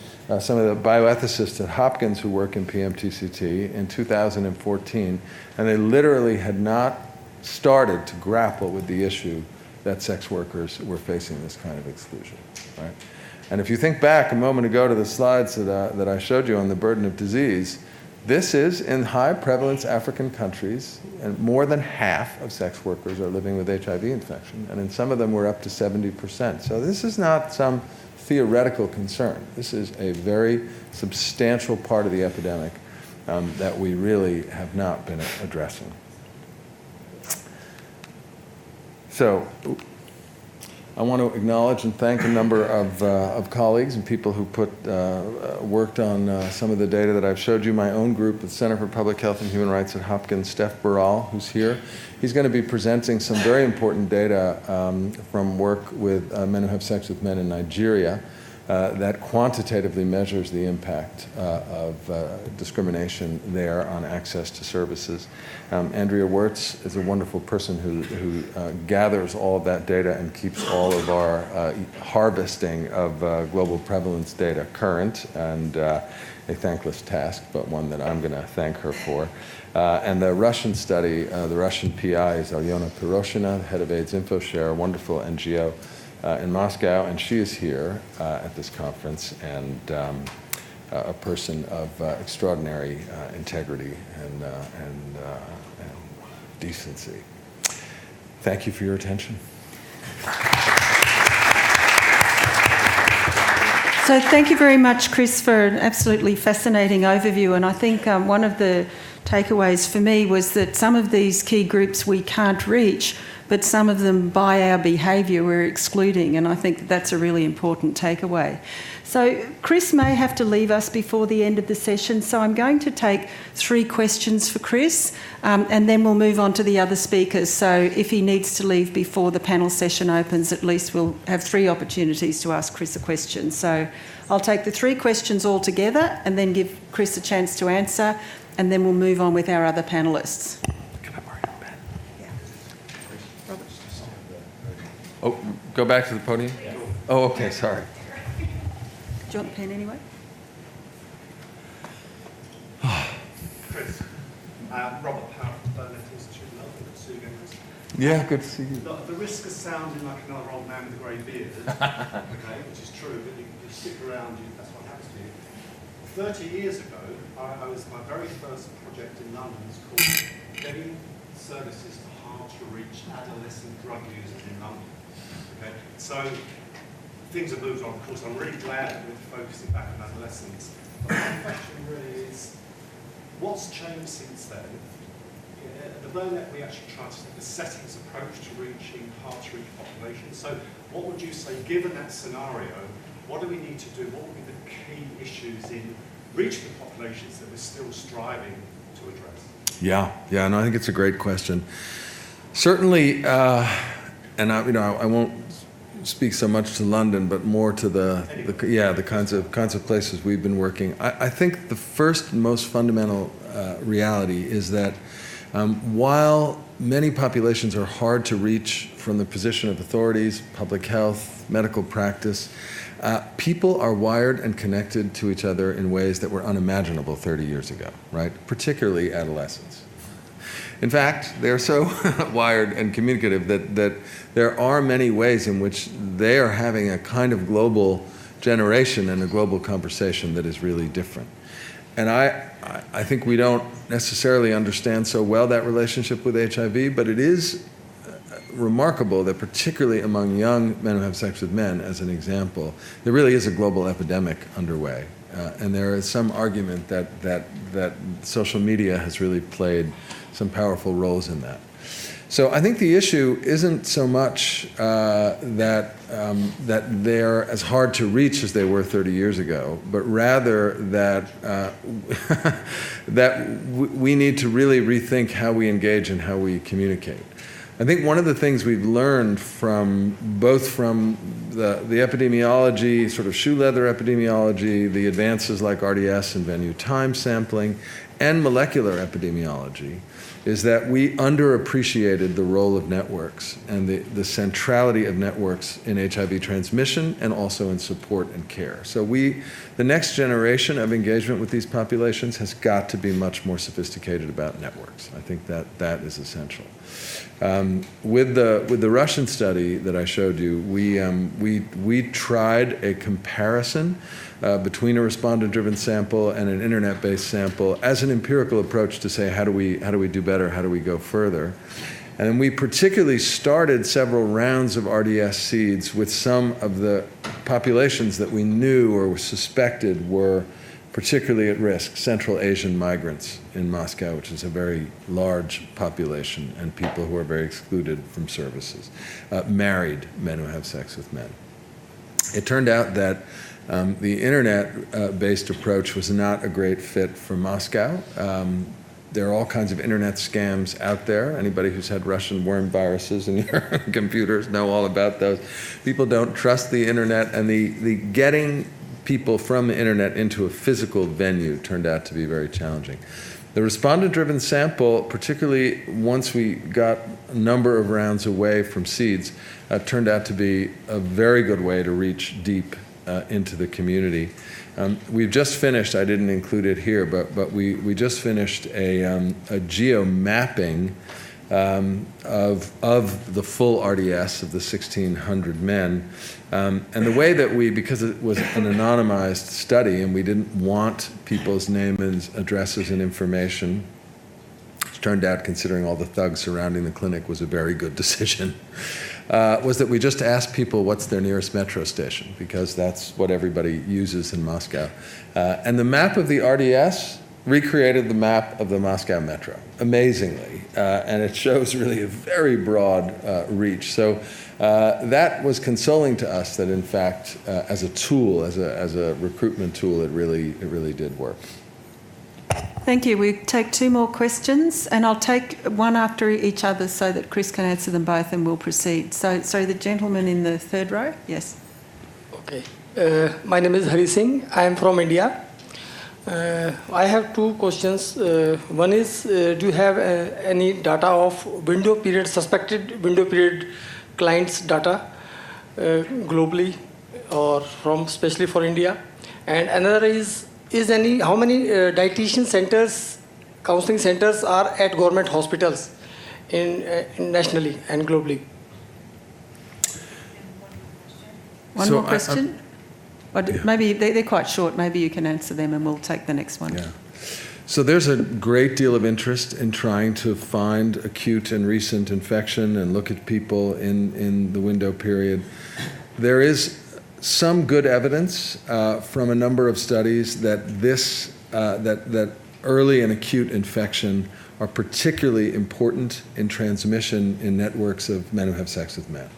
some of the bioethicists at Hopkins who work in PMTCT in 2014, and they literally had not started to grapple with the issue that sex workers were facing this kind of exclusion, right? And if you think back a moment ago to the slides that I showed you on the burden of disease, this is in high prevalence African countries, and more than half of sex workers are living with HIV infection, and in some of them we're up to 70%. So this is not some theoretical concern. This is a very substantial part of the epidemic that we really have not been addressing. So, I want to acknowledge and thank a number of colleagues and people who worked on some of the data that I've showed you. My own group, the Center for Public Health and Human Rights at Hopkins, Steph Burrell, who's here. He's going to be presenting some very important data from work with men who have sex with men in Nigeria that quantitatively measures the impact of discrimination there on access to services. Andrea Wirtz is a wonderful person who gathers all of that data and keeps all of our harvesting of global prevalence data current, and a thankless task, but one that I'm going to thank her for. And the Russian study, the Russian PI is Alyona Piroshina, head of AIDS InfoShare, a wonderful NGO in Moscow, and she is here at this conference, and a person of extraordinary integrity and decency. Thank you for your attention. So thank you very much, Chris, for an absolutely fascinating overview. And I think one of the takeaways for me was that some of these key groups we can't reach, but some of them, by our behaviour, we're excluding. And I think that's a really important takeaway. So Chris may have to leave us before the end of the session, so I'm going to take 3 questions for Chris, and then we'll move on to the other speakers. So if he needs to leave before the panel session opens, at least we'll have 3 opportunities to ask Chris a question. So I'll take the 3 questions all together and then give Chris a chance to answer, and then we'll move on with our other panellists. Can I borrow your pen? Yeah. Robert. Oh, go back to the podium? Yeah. Oh, okay, sorry. Do you want the pen anyway? Chris, Robert Power from Burnett Institute, Melbourne. Good to see you again, Chris. Yeah, good to see you. Look, at the risk of sounding like another old man with a grey beard, okay, which is true, but you stick around, that's what happens to you. 30 years ago, my very first project in London was called Getting Services to Hard-to-Reach Adolescent Drug Users in London. Okay, so things have moved on, of course. I'm really glad that we're focusing back on adolescents. But my question really is, what's changed since then? At the Burnett, we actually tried to take a settings approach to reaching hard-to-reach populations. So what would you say, given that scenario, what do we need to do? What would be the key issues in reaching the populations that we're still striving to address? Yeah, no, I think it's a great question. Certainly, and I won't speak so much to London, but more to the kinds of places we've been working. I think the first and most fundamental reality is that while many populations are hard to reach from the position of authorities, public health, medical practice, people are wired and connected to each other in ways that were unimaginable 30 years ago, right? Particularly adolescents. In fact, they're so wired and communicative that there are many ways in which they are having a kind of global generation and a global conversation that is really different. And I think we don't necessarily understand so well that relationship with HIV, but it is remarkable that particularly among young men who have sex with men, as an example, there really is a global epidemic underway. And there is some argument that social media has really played some powerful roles in that. So I think the issue isn't so much that they're as hard to reach as they were 30 years ago, but rather that we need to really rethink how we engage and how we communicate. I think one of the things we've learned from the epidemiology, sort of shoe leather epidemiology, the advances like RDS and venue time sampling, and molecular epidemiology, is that we underappreciated the role of networks and the centrality of networks in HIV transmission and also in support and care. So the next generation of engagement with these populations has got to be much more sophisticated about networks. I think that is essential. With the Russian study that I showed you, we tried a comparison between a respondent-driven sample and an internet-based sample as an empirical approach to say how do we do better, how do we go further. And then we particularly started several rounds of RDS seeds with some of the populations that we knew or suspected were particularly at risk, Central Asian migrants in Moscow, which is a very large population, and people who are very excluded from services, married men who have sex with men. It turned out that the internet-based approach was not a great fit for Moscow. There are all kinds of internet scams out there. Anybody who's had Russian worm viruses in your computers know all about those. People don't trust the internet, and the getting people from the internet into a physical venue turned out to be very challenging. The respondent-driven sample, particularly once we got a number of rounds away from seeds, turned out to be a very good way to reach deep into the community. We've just finished, I didn't include it here, but we just finished a geo-mapping of the full RDS of the 1,600 men. And the way that because it was an anonymized study and we didn't want people's names and addresses and information, which turned out, considering all the thugs surrounding the clinic, was a very good decision, was that we just asked people what's their nearest metro station, because that's what everybody uses in Moscow. And the map of the RDS recreated the map of the Moscow metro, amazingly. And it shows really a very broad reach. So that was consoling to us that, in fact, as a tool, as a recruitment tool, it really did work. Thank you. We take two more questions, and I'll take one after each other so that Chris can answer them both, and we'll proceed. So the gentleman in the third row, yes. Okay. My name is Hari Singh. I am from India. I have two questions. One is, do you have any data of suspected window period clients data globally, or especially for India? And another is how many dietitian centers, counseling centers are at government hospitals in nationally and globally? One more question? Maybe they're quite short. Maybe you can answer them and we'll take the next one. Yeah. So there's a great deal of interest in trying to find acute and recent infection and look at people in the window period. There is some good evidence from a number of studies that that early and acute infection are particularly important in transmission in networks of men who have sex with men,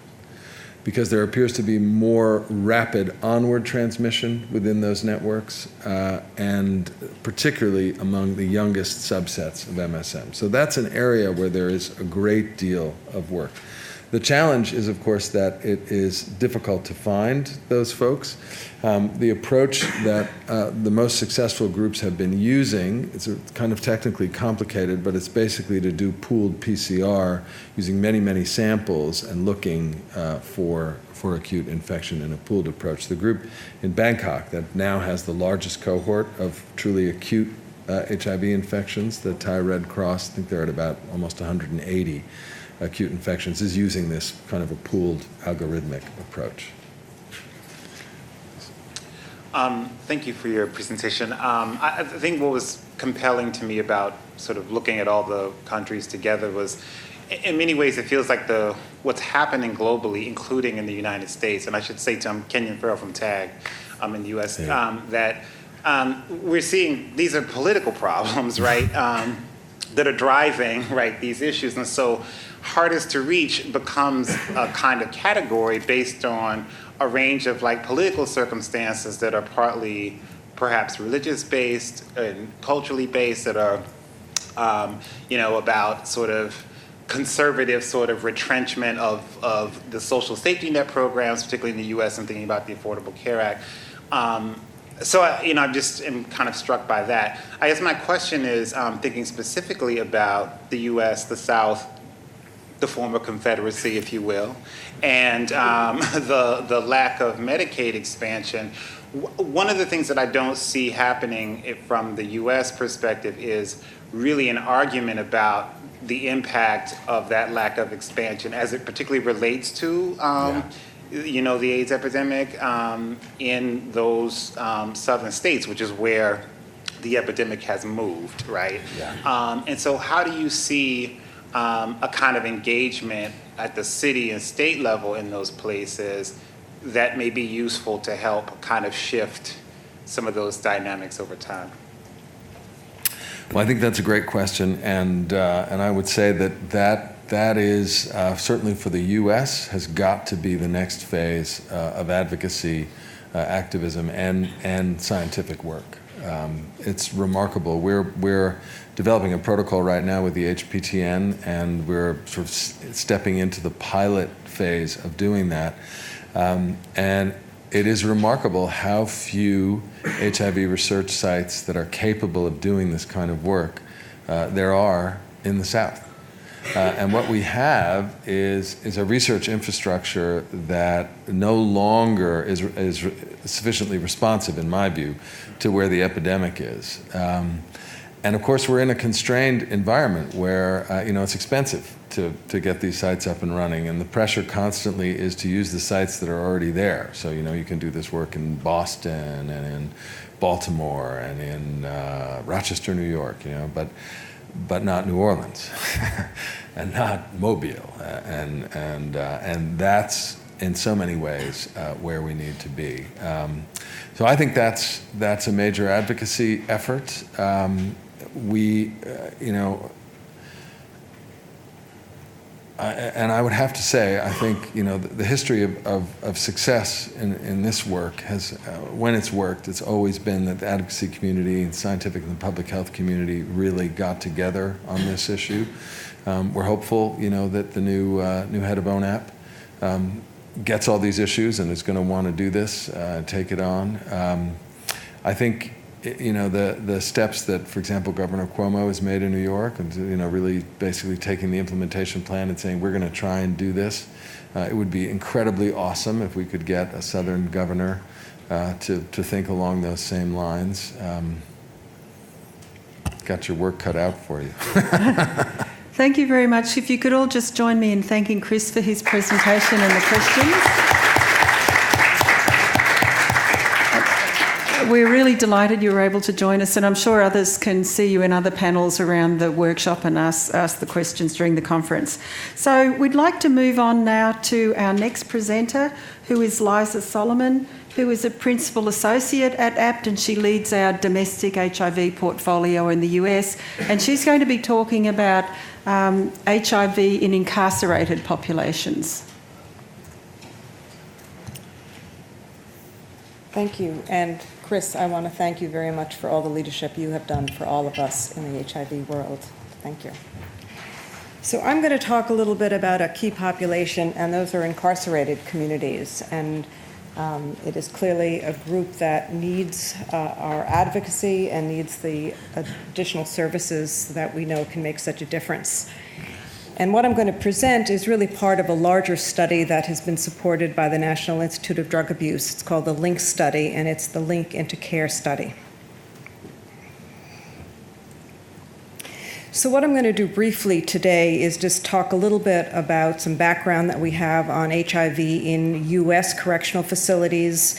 because there appears to be more rapid onward transmission within those networks, and particularly among the youngest subsets of MSM. So that's an area where there is a great deal of work. The challenge is, of course, that it is difficult to find those folks. The approach that the most successful groups have been using, it's kind of technically complicated, but it's basically to do pooled PCR using many, many samples and looking for acute infection in a pooled approach. The group in Bangkok that now has the largest cohort of truly acute HIV infections, the Thai Red Cross, I think they're at about almost 180 acute infections, is using this kind of a pooled algorithmic approach. Thank you for your presentation. I think what was compelling to me about sort of looking at all the countries together was, in many ways, it feels like what's happening globally, including in the United States, and I should say to Kenyon Farrell from TAG in the US, that we're seeing these are political problems, right, that are driving, right, these issues. And so hardest to reach becomes a kind of category based on a range of like political circumstances that are partly perhaps religious based and culturally based, that are about sort of conservative sort of retrenchment of the social safety net programs, particularly in the US. I'm thinking about the Affordable Care Act. So I just am kind of struck by that. I guess my question is thinking specifically about the US, the South, the former Confederacy, if you will, and the lack of Medicaid expansion. One of the things that I don't see happening from the US perspective is really an argument about the impact of that lack of expansion as it particularly relates to the AIDS epidemic in those southern states, which is where the epidemic has moved, right? Yeah. And so how do you see a kind of engagement at the city and state level in those places that may be useful to help kind of shift some of those dynamics over time? Well, I think that's a great question, and I would say that is certainly for the U.S. has got to be the next phase of advocacy, activism, and scientific work. It's remarkable. We're developing a protocol right now with the HPTN, and we're sort of stepping into the pilot phase of doing that. And it is remarkable how few HIV research sites that are capable of doing this kind of work there are in the South. And what we have is a research infrastructure that no longer is sufficiently responsive, in my view, to where the epidemic is. And of course, we're in a constrained environment where it's expensive to get these sites up and running, and the pressure constantly is to use the sites that are already there. So you can do this work in Boston and in Baltimore and in Rochester, New York, but not New Orleans and not Mobile, and that's in so many ways where we need to be. So I think that's a major advocacy effort. And I would have to say, I think the history of success in this work has, when it's worked, it's always been that the advocacy community and scientific and the public health community really got together on this issue. We're hopeful, that the new head of ONAP gets all these issues and is going to want to do this, take it on. I think the steps that, for example, Governor Cuomo has made in New York, and really basically taking the implementation plan and saying we're going to try and do this. It would be incredibly awesome if we could get a Southern governor to think along those same lines. Got your work cut out for you. Thank you very much. If you could all just join me in thanking Chris for his presentation and the questions. We're really delighted you were able to join us, and I'm sure others can see you in other panels around the workshop and ask the questions during the conference. So we'd like to move on now to our next presenter, who is Liza Solomon, who is a Principal Associate at Abt, and she leads our domestic HIV portfolio in the US, and she's going to be talking about HIV in incarcerated populations. Thank you. And Chris, I want to thank you very much for all the leadership you have done for all of us in the HIV world. Thank you. So I'm going to talk a little bit about a key population, and those are incarcerated communities. And it is clearly a group that needs our advocacy and needs the additional services that we know can make such a difference. And what I'm going to present is really part of a larger study that has been supported by the National Institute of Drug Abuse. It's called the LINK study, and it's the Link into Care study. So what I'm going to do briefly today is just talk a little bit about some background that we have on HIV in U.S. correctional facilities,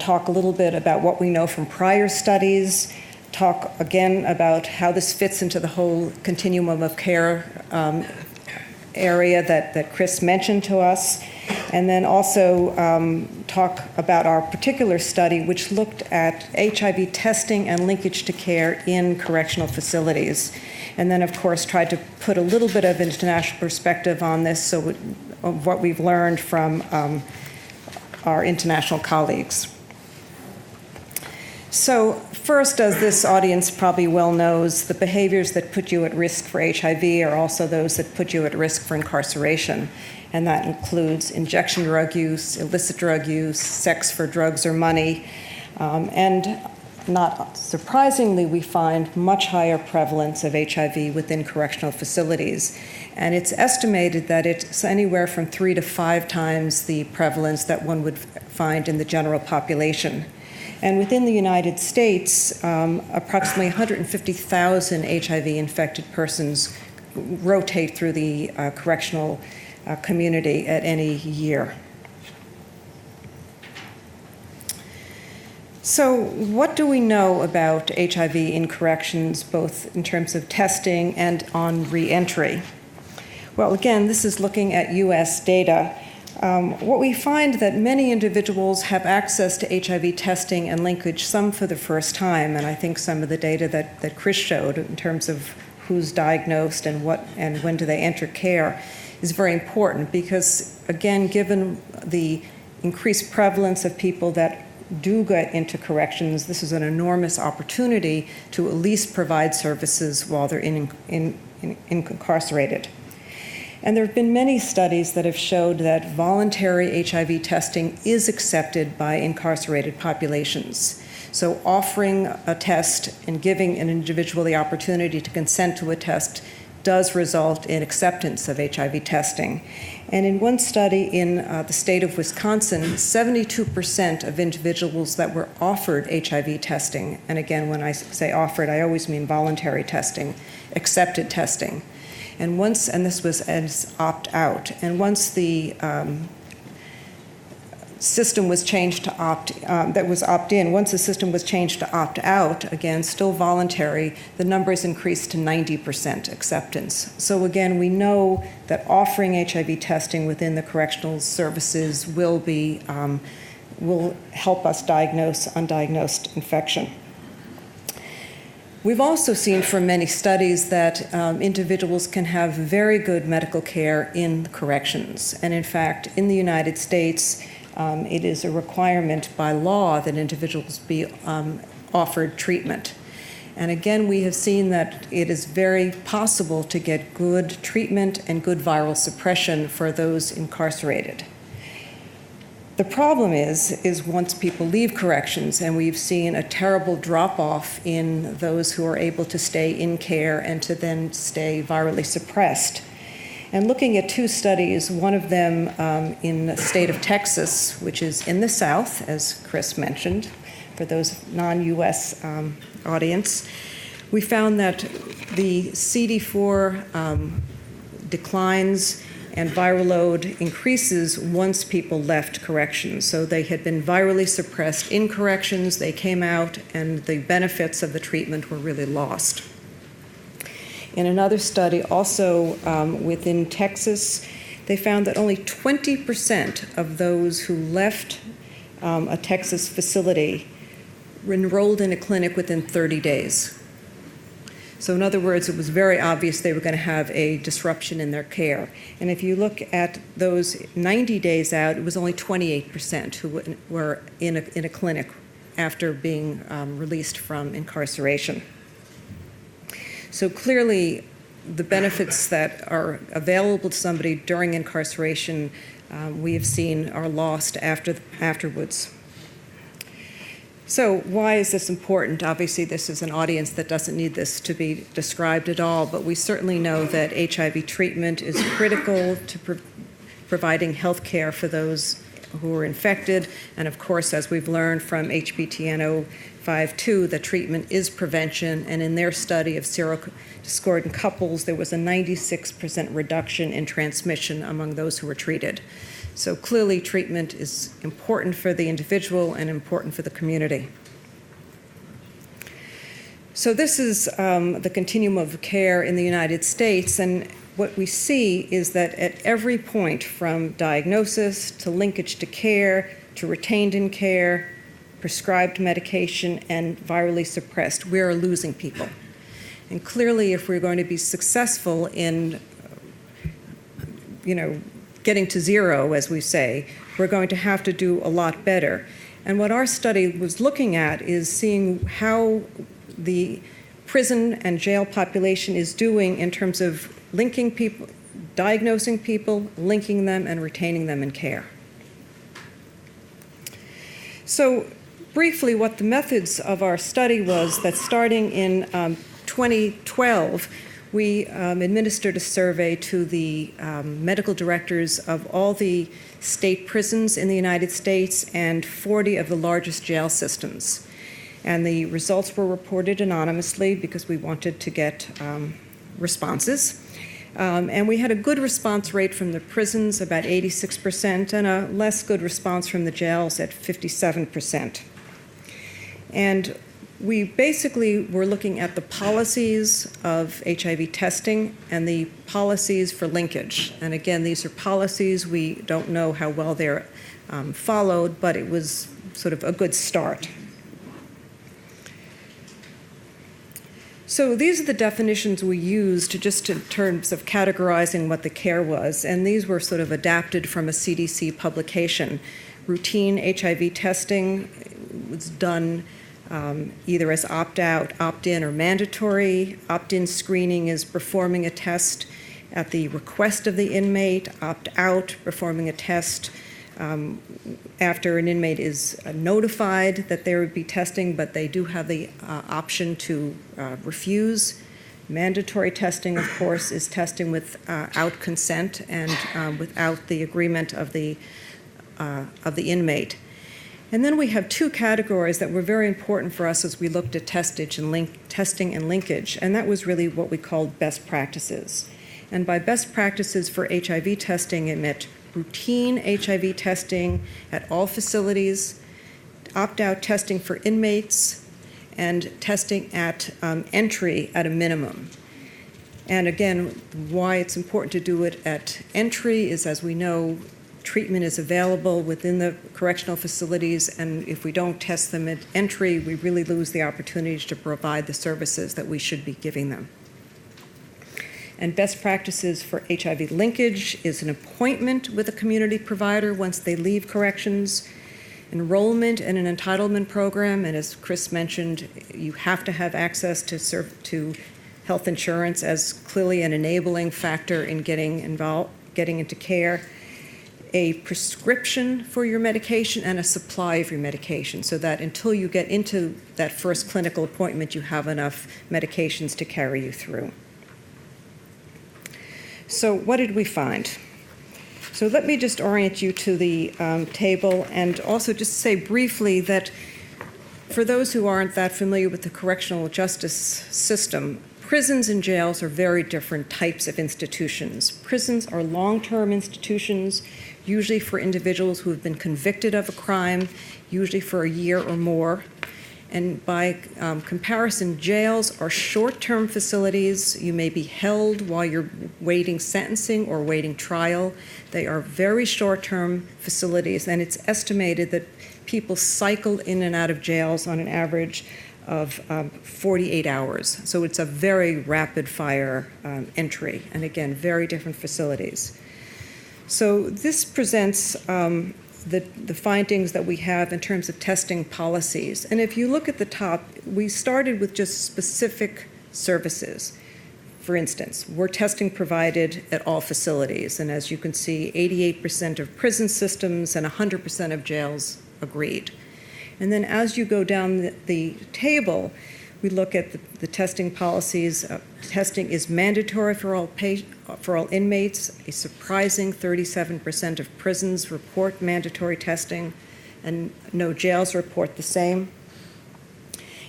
talk a little bit about what we know from prior studies, talk again about how this fits into the whole continuum of care area that Chris mentioned to us, and then also talk about our particular study, which looked at HIV testing and linkage to care in correctional facilities. And then, of course, tried to put a little bit of international perspective on this, of what we've learned from our international colleagues. So first, as this audience probably well knows, the behaviors that put you at risk for HIV are also those that put you at risk for incarceration. And that includes injection drug use, illicit drug use, sex for drugs or money, and not surprisingly, we find much higher prevalence of HIV within correctional facilities. And it's estimated that it's anywhere from 3 to 5 times the prevalence that one would find in the general population. And within the United States, approximately 150,000 HIV-infected persons rotate through the correctional community at any year. So what do we know about HIV in corrections, both in terms of testing and on re-entry? Well, again, this is looking at US data. What we find that many individuals have access to HIV testing and linkage, some for the first time, and I think some of the data that Chris showed in terms of who's diagnosed and when do they enter care is very important because, again, given the increased prevalence of people that do get into corrections, this is an enormous opportunity to at least provide services while they're incarcerated. And there have been many studies that have showed that voluntary HIV testing is accepted by incarcerated populations. So offering a test and giving an individual the opportunity to consent to a test does result in acceptance of HIV testing. And in one study in the state of Wisconsin, 72% of individuals that were offered HIV testing, and again, when I say offered, I always mean voluntary testing, accepted testing. And this was as opt-out. And once the system was changed to opt-in, once the system was changed to opt-out, again, still voluntary, the numbers increased to 90% acceptance. So again, we know that offering HIV testing within the correctional services will help us diagnose undiagnosed infection. We've also seen from many studies that individuals can have very good medical care in corrections. And in fact, in the United States, it is a requirement by law that individuals be offered treatment. And again, we have seen that it is very possible to get good treatment and good viral suppression for those incarcerated. The problem is once people leave corrections, and we've seen a terrible drop-off in those who are able to stay in care and to then stay virally suppressed. And looking at two studies, one of them in the state of Texas, which is in the South, as Chris mentioned, for those non-US audience, we found that the CD4 declines and viral load increases once people left corrections. So they had been virally suppressed in corrections, they came out, and the benefits of the treatment were really lost. In another study, also within Texas, they found that only 20% of those who left a Texas facility were enrolled in a clinic within 30 days. So in other words, it was very obvious they were going to have a disruption in their care. And if you look at those 90 days out, it was only 28% who were in a clinic after being released from incarceration. So clearly, the benefits that are available to somebody during incarceration, we have seen are lost afterwards. So why is this important? Obviously, this is an audience that doesn't need this to be described at all, but we certainly know that HIV treatment is critical to providing health care for those who are infected. And of course, as we've learned from HBTN 052, the treatment is prevention. And in their study of serodiscordant couples, there was a 96% reduction in transmission among those who were treated. So clearly, treatment is important for the individual and important for the community. So this is the continuum of care in the United States, and what we see is that at every point, from diagnosis to linkage to care, to retained in care, prescribed medication, and virally suppressed, we are losing people. And clearly, if we're going to be successful in, getting to zero, as we say, we're going to have to do a lot better. And what our study was looking at is seeing how the prison and jail population is doing in terms of linking people, diagnosing people, linking them, and retaining them in care. So briefly, what the methods of our study was that starting in 2012, we administered a survey to the medical directors of all the state prisons in the United States and 40 of the largest jail systems. And the results were reported anonymously because we wanted to get responses. And we had a good response rate from the prisons, about 86%, and a less good response from the jails at 57%. And We basically were looking at the policies of HIV testing and the policies for linkage. And again, these are policies. We don't know how well they're followed, but it was sort of a good start. So these are the definitions we used just in terms of categorizing what the care was, and these were sort of adapted from a CDC publication. Routine HIV testing was done either as opt-out, opt-in, or mandatory. Opt-in screening is performing a test at the request of the inmate. Opt-out, performing a test after an inmate is notified that there would be testing, but they do have the option to refuse. Mandatory testing, of course, is testing without consent and without the agreement of the inmate. And then we have two categories that were very important for us as we looked at testing and linkage, and that was really what we called best practices. And by best practices for HIV testing, it meant routine HIV testing at all facilities, opt-out testing for inmates, and testing at entry at a minimum. And again, why it's important to do it at entry is, as we know, treatment is available within the correctional facilities, and if we don't test them at entry, we really lose the opportunity to provide the services that we should be giving them. And best practices for HIV linkage is an appointment with a community provider once they leave corrections, enrollment in an entitlement program, and as Chris mentioned, you have to have access to health insurance as clearly an enabling factor in getting into care, a prescription for your medication, and a supply of your medication, so that until you get into that first clinical appointment, you have enough medications to carry you through. So what did we find? So let me just orient you to the table, and also just say briefly that for those who aren't that familiar with the correctional justice system, prisons and jails are very different types of institutions. Prisons are long-term institutions, usually for individuals who have been convicted of a crime, usually for a year or more. And by comparison, jails are short-term facilities. You may be held while you're waiting sentencing or waiting trial. They are very short-term facilities, and it's estimated that people cycle in and out of jails on an average of 48 hours. So it's a very rapid-fire entry, and again, very different facilities. So this presents the findings that we have in terms of testing policies. And if you look at the top, we started with just specific services. For instance, were testing provided at all facilities? And as you can see, 88% of prison systems and 100% of jails agreed. And then as you go down the table, we look at the testing policies. Testing is mandatory for all inmates. A surprising 37% of prisons report mandatory testing, and no jails report the same.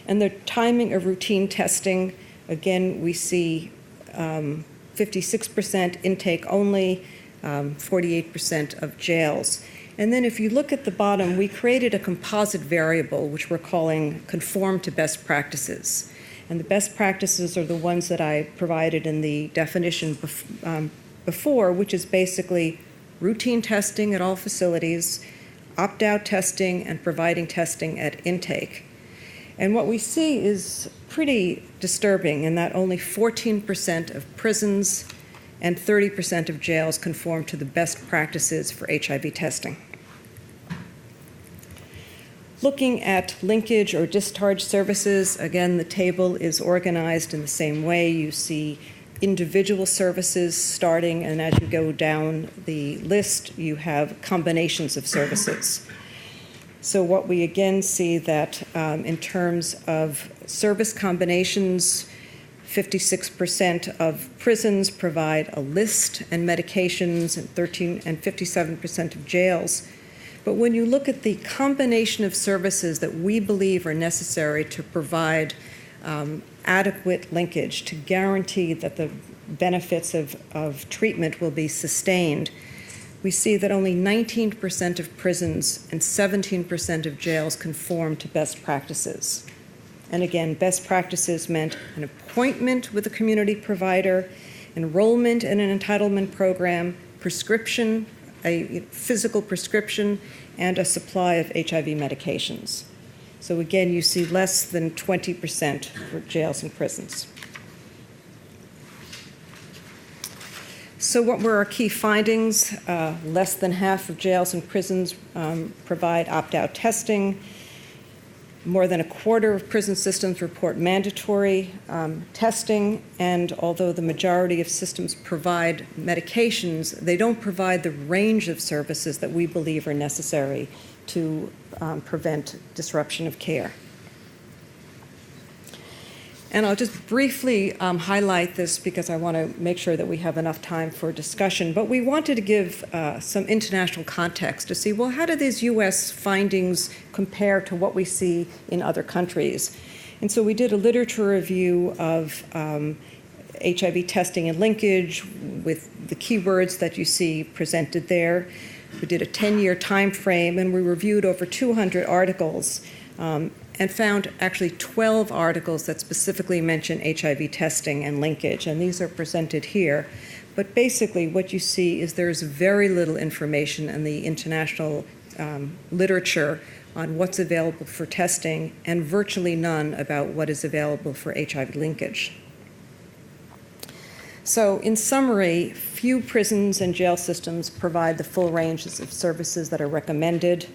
And the timing of routine testing, again, we see 56% intake only, 48% of jails. And then if you look at the bottom, we created a composite variable, which we're calling conform to best practices. And the best practices are the ones that I provided in the definition before, which is basically routine testing at all facilities, opt-out testing, and providing testing at intake. And what we see is pretty disturbing in that only 14% of prisons and 30% of jails conform to the best practices for HIV testing. Looking at linkage or discharge services, again, the table is organized in the same way. You see individual services starting, and as you go down the list, you have combinations of services. So what we again see that in terms of service combinations, 56% of prisons provide a list and medications, and 57% of jails. But when you look at the combination of services that we believe are necessary to provide adequate linkage to guarantee that the benefits of treatment will be sustained, we see that only 19% of prisons and 17% of jails conform to best practices. And again, best practices meant an appointment with a community provider, enrollment in an entitlement program, prescription, a physical prescription, and a supply of HIV medications. So again, you see less than 20% for jails and prisons. So what were our key findings? Less than half of jails and prisons provide opt-out testing. More than a quarter of prison systems report mandatory testing, and although the majority of systems provide medications, they don't provide the range of services that we believe are necessary to prevent disruption of care. And I'll just briefly highlight this because I want to make sure that we have enough time for discussion. But we wanted to give some international context to see, well, how do these US findings compare to what we see in other countries? And so we did a literature review of HIV testing and linkage with the keywords that you see presented there. We did a 10-year time frame, and we reviewed over 200 articles and found actually 12 articles that specifically mention HIV testing and linkage, and these are presented here. But basically what you see is there's very little information in the international literature on what's available for testing, and virtually none about what is available for HIV linkage. So in summary, few prisons and jail systems provide the full ranges of services that are recommended.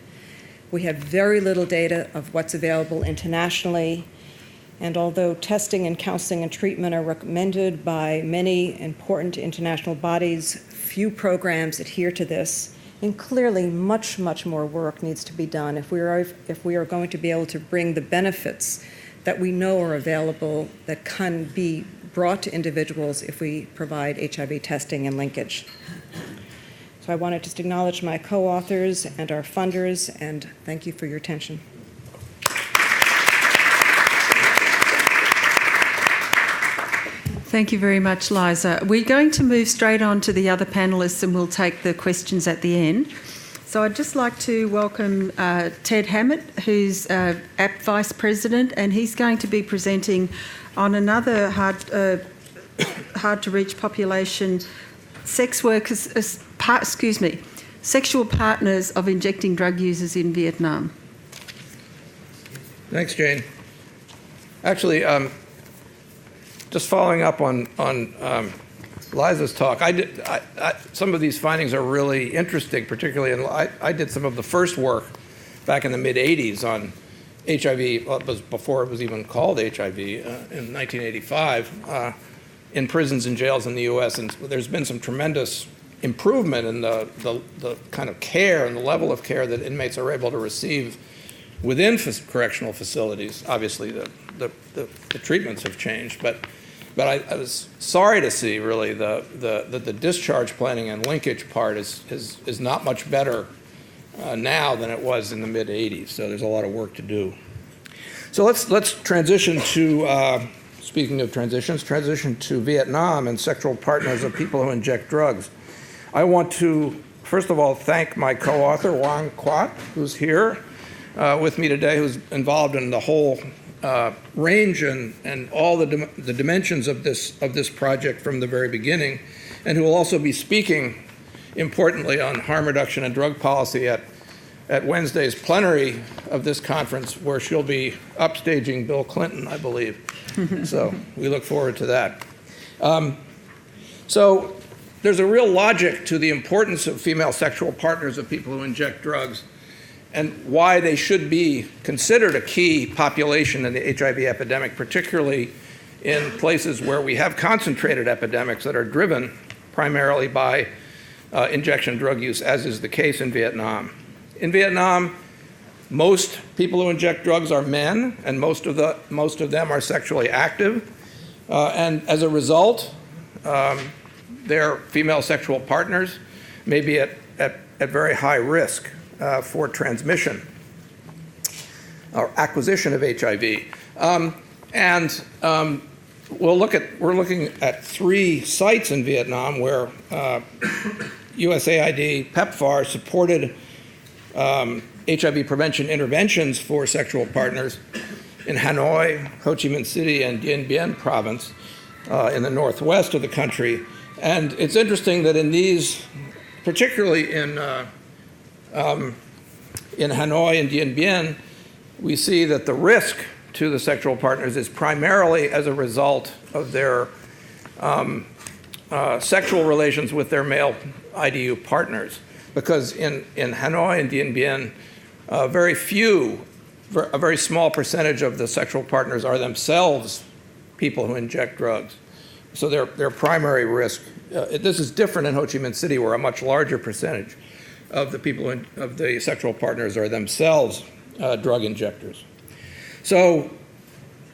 We have very little data of what's available internationally, and although testing and counseling and treatment are recommended by many important international bodies, few programs adhere to this, and clearly much, much more work needs to be done if we are going to be able to bring the benefits that we know are available that can be brought to individuals if we provide HIV testing and linkage. So I want to just acknowledge my co-authors and our funders, and thank you for your attention. Thank you very much, Liza. We're going to move straight on to the other panellists, and we'll take the questions at the end. So I'd just like to welcome Theodore Hammett, who's Abt Vice President, and he's going to be presenting on another hard-to-reach population, sex workers, sexual partners of injecting drug users in Vietnam. Thanks, Jane. Actually, just following up on Liza's talk, some of these findings are really interesting, particularly, and I did some of the first work back in the mid-'80s on HIV, well, it was before it was even called HIV, in 1985, in prisons and jails in the US, and there's been some tremendous improvement in the kind of care and the level of care that inmates are able to receive within correctional facilities. Obviously, the treatments have changed, but I was sorry to see really that the discharge planning and linkage part is not much better now than it was in the mid-'80s. So there's a lot of work to do. So let's transition to. Speaking of transitions, transition to Vietnam and sexual partners of people who inject drugs. I want to, first of all, thank my co-author, Wang Quat, who's here with me today, who's involved in the whole range and all the dimensions of this project from the very beginning, and who will also be speaking, importantly, on harm reduction and drug policy at Wednesday's plenary of this conference, where she'll be upstaging Bill Clinton, I believe. So we look forward to that. So there's a real logic to the importance of female sexual partners of people who inject drugs, and why they should be considered a key population in the HIV epidemic, particularly in places where we have concentrated epidemics that are driven primarily by injection drug use, as is the case in Vietnam. In Vietnam, most people who inject drugs are men, and most of them are sexually active. And as a result, their female sexual partners may be at very high risk for transmission or acquisition of HIV. We're looking at 3 sites in Vietnam where USAID PEPFAR supported HIV prevention interventions for sexual partners. in Hanoi, Ho Chi Minh City, and Dien Bien province in the northwest of the country. And it's interesting that in these, particularly in Hanoi and Dien Bien, we see that the risk to the sexual partners is primarily as a result of their sexual relations with their male IDU partners. Because in Hanoi and Dien Bien, a very small percentage of the sexual partners are themselves people who inject drugs. So their primary risk, this is different in Ho Chi Minh City, where a much larger percentage of the people, of the sexual partners are themselves drug injectors. So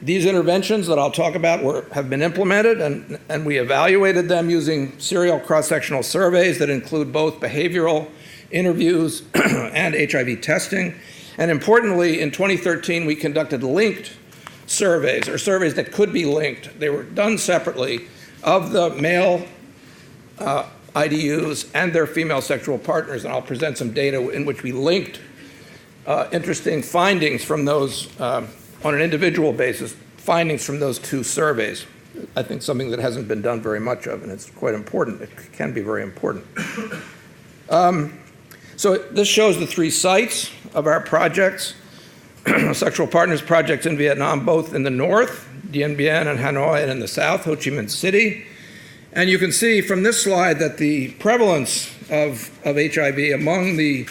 these interventions that I'll talk about have been implemented, and we evaluated them using serial cross-sectional surveys that include both behavioral interviews and HIV testing. And importantly, in 2013, we conducted linked surveys, or surveys that could be linked. They were done separately of the male IDUs and their female sexual partners, and I'll present some data in which we linked interesting findings from those, on an individual basis, findings from those two surveys. I think something that hasn't been done very much of, and it's quite important. It can be very important. So this shows the 3 sites of our projects, sexual partners projects in Vietnam, both in the north, Dien Bien and Hanoi, and in the south, Ho Chi Minh City. And you can see from this slide that the prevalence of HIV among the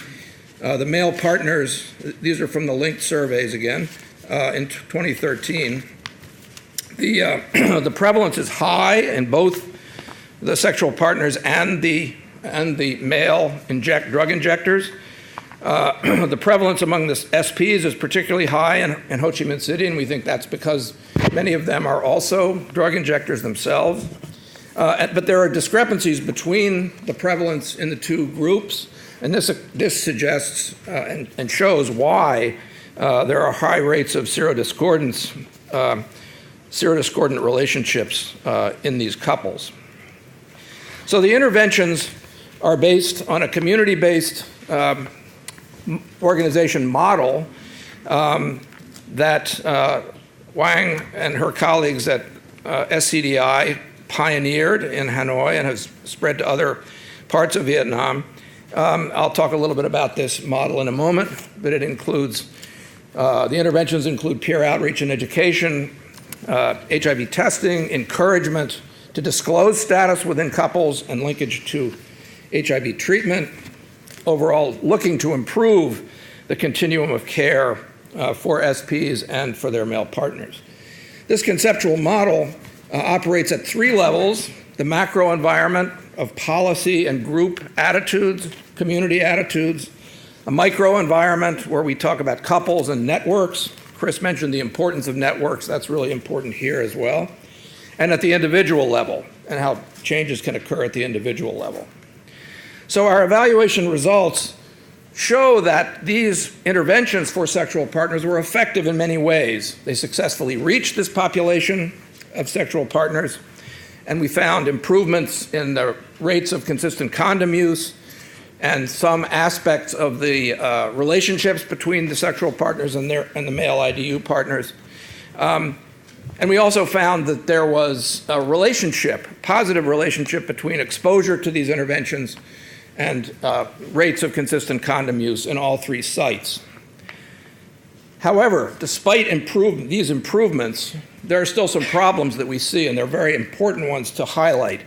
male partners, these are from the linked surveys again, in 2013, the prevalence is high in both the sexual partners and the male drug injectors. The prevalence among the SPs is particularly high in Ho Chi Minh City, and we think that's because many of them are also drug injectors themselves. But there are discrepancies between the prevalence in the two groups, and this suggests and shows why there are high rates of serodiscordant relationships in these couples. So the interventions are based on a community-based organization model that Wang and her colleagues at SCDI pioneered in Hanoi and has spread to other parts of Vietnam. I'll talk a little bit about this model in a moment, but it includes, the interventions include peer outreach and education, HIV testing, encouragement to disclose status within couples and linkage to HIV treatment, overall looking to improve the continuum of care for SPs and for their male partners. This conceptual model operates at 3 levels: the macro environment of policy and group attitudes, community attitudes, a micro environment where we talk about couples and networks. Chris mentioned the importance of networks. That's really important here as well. And at the individual level, and how changes can occur at the individual level. So our evaluation results show that these interventions for sexual partners were effective in many ways. They successfully reached this population of sexual partners, and we found improvements in the rates of consistent condom use and some aspects of the relationships between the sexual partners and the male IDU partners. And we also found that there was a positive relationship between exposure to these interventions and rates of consistent condom use in all 3 sites. However, despite these improvements, there are still some problems that we see, and they're very important ones to highlight.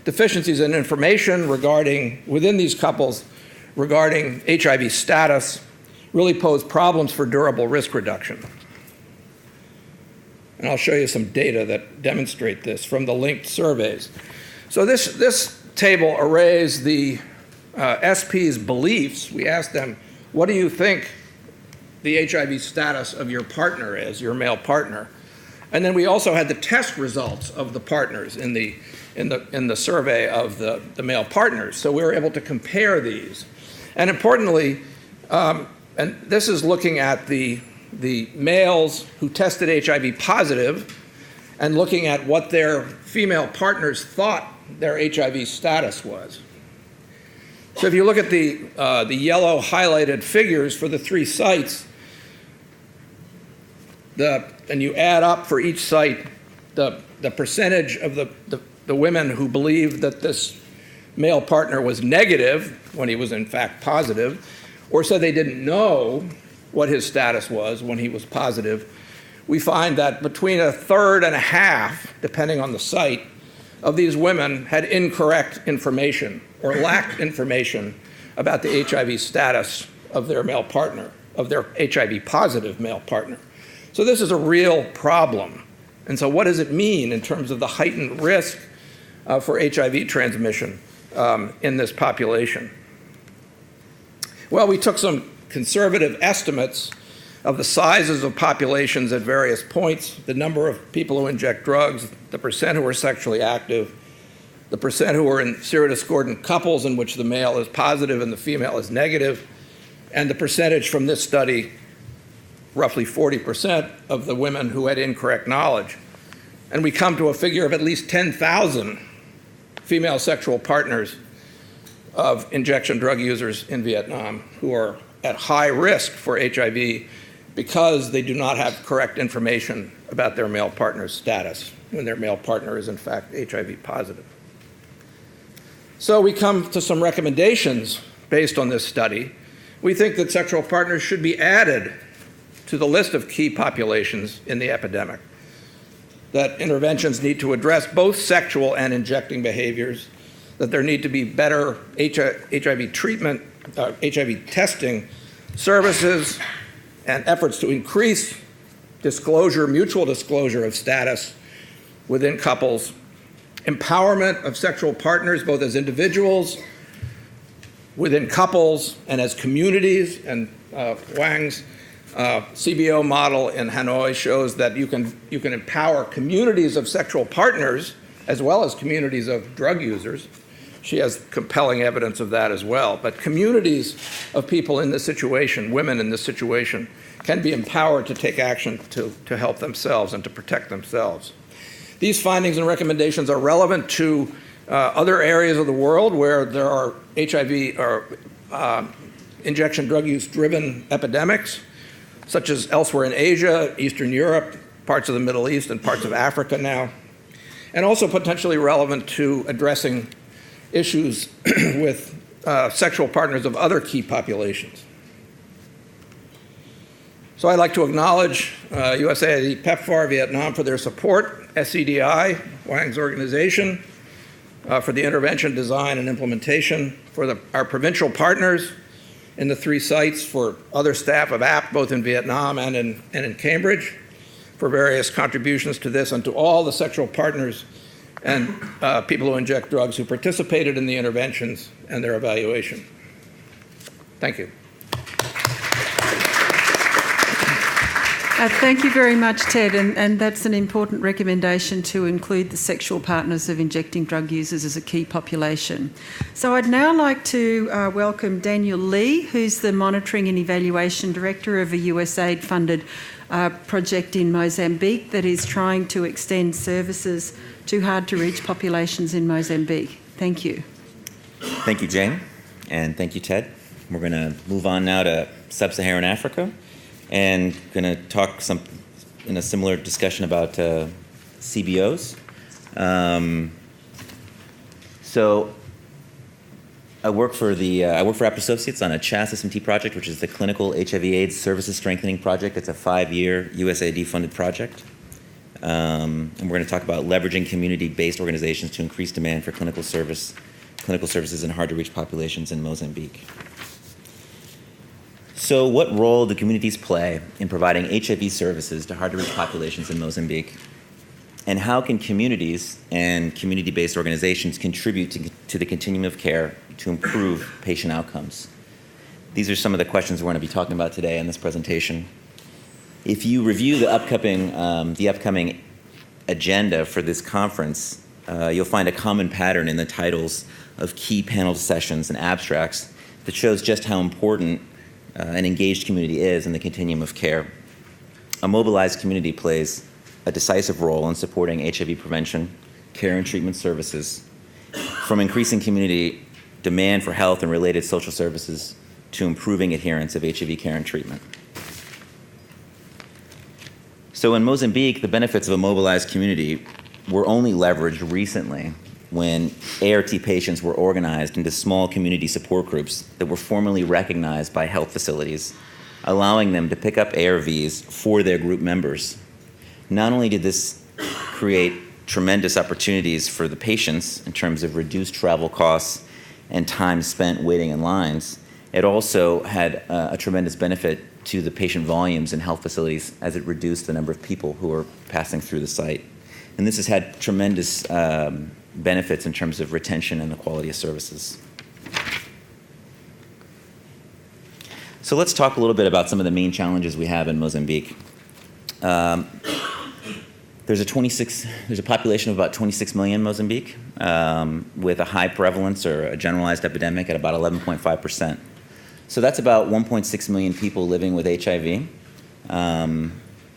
Deficiencies in information within these couples regarding HIV status really pose problems for durable risk reduction. And I'll show you some data that demonstrate this from the linked surveys. So this table arrays the SP's beliefs. We asked them, what do you think the HIV status of your partner is, your male partner? And then we also had the test results of the partners in the survey of the male partners. So we were able to compare these. And importantly, and this is looking at the males who tested HIV positive and looking at what their female partners thought their HIV status was. So if you look at the yellow highlighted figures for the 3 sites, and you add up for each site the percentage of the women who believed that this male partner was negative when he was in fact positive, or said they didn't know what his status was when he was positive, we find that between a third and a half, depending on the site, of these women had incorrect information or lacked information about the HIV status of their male partner, of their HIV positive male partner. So this is a real problem. And so what does it mean in terms of the heightened risk for HIV transmission in this population? Well, we took some conservative estimates of the sizes of populations at various points, the number of people who inject drugs, the percent who are sexually active, the percent who are in serodiscordant couples in which the male is positive and the female is negative, and the percentage from this study, roughly 40% of the women who had incorrect knowledge. And we come to a figure of at least 10,000 female sexual partners of injection drug users in Vietnam who are at high risk for HIV because they do not have correct information about their male partner's status when their male partner is in fact HIV positive. So we come to some recommendations based on this study. We think that sexual partners should be added to the list of key populations in the epidemic, that interventions need to address both sexual and injecting behaviors, that there need to be better HIV treatment, HIV testing services, and efforts to increase disclosure, mutual disclosure of status within couples, empowerment of sexual partners, both as individuals, within couples, and as communities. And Wang's CBO model in Hanoi shows that you can empower communities of sexual partners as well as communities of drug users. She has compelling evidence of that as well. But communities of people in this situation, women in this situation, can be empowered to take action to help themselves and to protect themselves. These findings and recommendations are relevant to other areas of the world where there are HIV or injection drug use driven epidemics, such as elsewhere in Asia, Eastern Europe, parts of the Middle East, and parts of Africa now, and also potentially relevant to addressing issues with sexual partners of other key populations. So I'd like to acknowledge USAID PEPFAR Vietnam for their support, SCDI, Wang's organization, for the intervention, design, and implementation, for our provincial partners in the 3 sites, for other staff of Abt, both in Vietnam and in Cambridge, for various contributions to this, and to all the sexual partners and people who inject drugs who participated in the interventions and their evaluation. Thank you. Thank you very much, Ted, and that's an important recommendation to include the sexual partners of injecting drug users as a key population. So I'd now like to welcome Daniel Lee, who's the Monitoring and Evaluation Director of a USAID-funded project in Mozambique that is trying to extend services to hard-to-reach populations in Mozambique. Thank you. Thank you, Jane, and thank you, Ted. We're going to move on now to Sub-Saharan Africa, and going to talk in a similar discussion about CBOs. So I work for Abt Associates on a CHASS-SMT project, which is the Clinical HIV/AIDS Services Strengthening Project. It's a 5-year USAID-funded project. And we're going to talk about leveraging community-based organizations to increase demand for clinical services in hard-to-reach populations in Mozambique. So what role do communities play in providing HIV services to hard-to-reach populations in Mozambique? And how can communities and community-based organizations contribute to the continuum of care to improve patient outcomes? These are some of the questions we're going to be talking about today in this presentation. If you review the upcoming agenda for this conference, you'll find a common pattern in the titles of key panel sessions and abstracts that shows just how important an engaged community is in the continuum of care. A mobilized community plays a decisive role in supporting HIV prevention, care and treatment services, from increasing community demand for health and related social services to improving adherence of HIV care and treatment. So in Mozambique, the benefits of a mobilized community were only leveraged recently when ART patients were organized into small community support groups that were formally recognized by health facilities, allowing them to pick up ARVs for their group members. Not only did this create tremendous opportunities for the patients in terms of reduced travel costs and time spent waiting in lines, it also had a tremendous benefit to the patient volumes in health facilities as it reduced the number of people who were passing through the site. And this has had tremendous benefits in terms of retention and the quality of services. So let's talk a little bit about some of the main challenges we have in Mozambique. There's a population of about 26 million in Mozambique, with a high prevalence or a generalized epidemic at about 11.5%. So that's about 1.6 million people living with HIV. And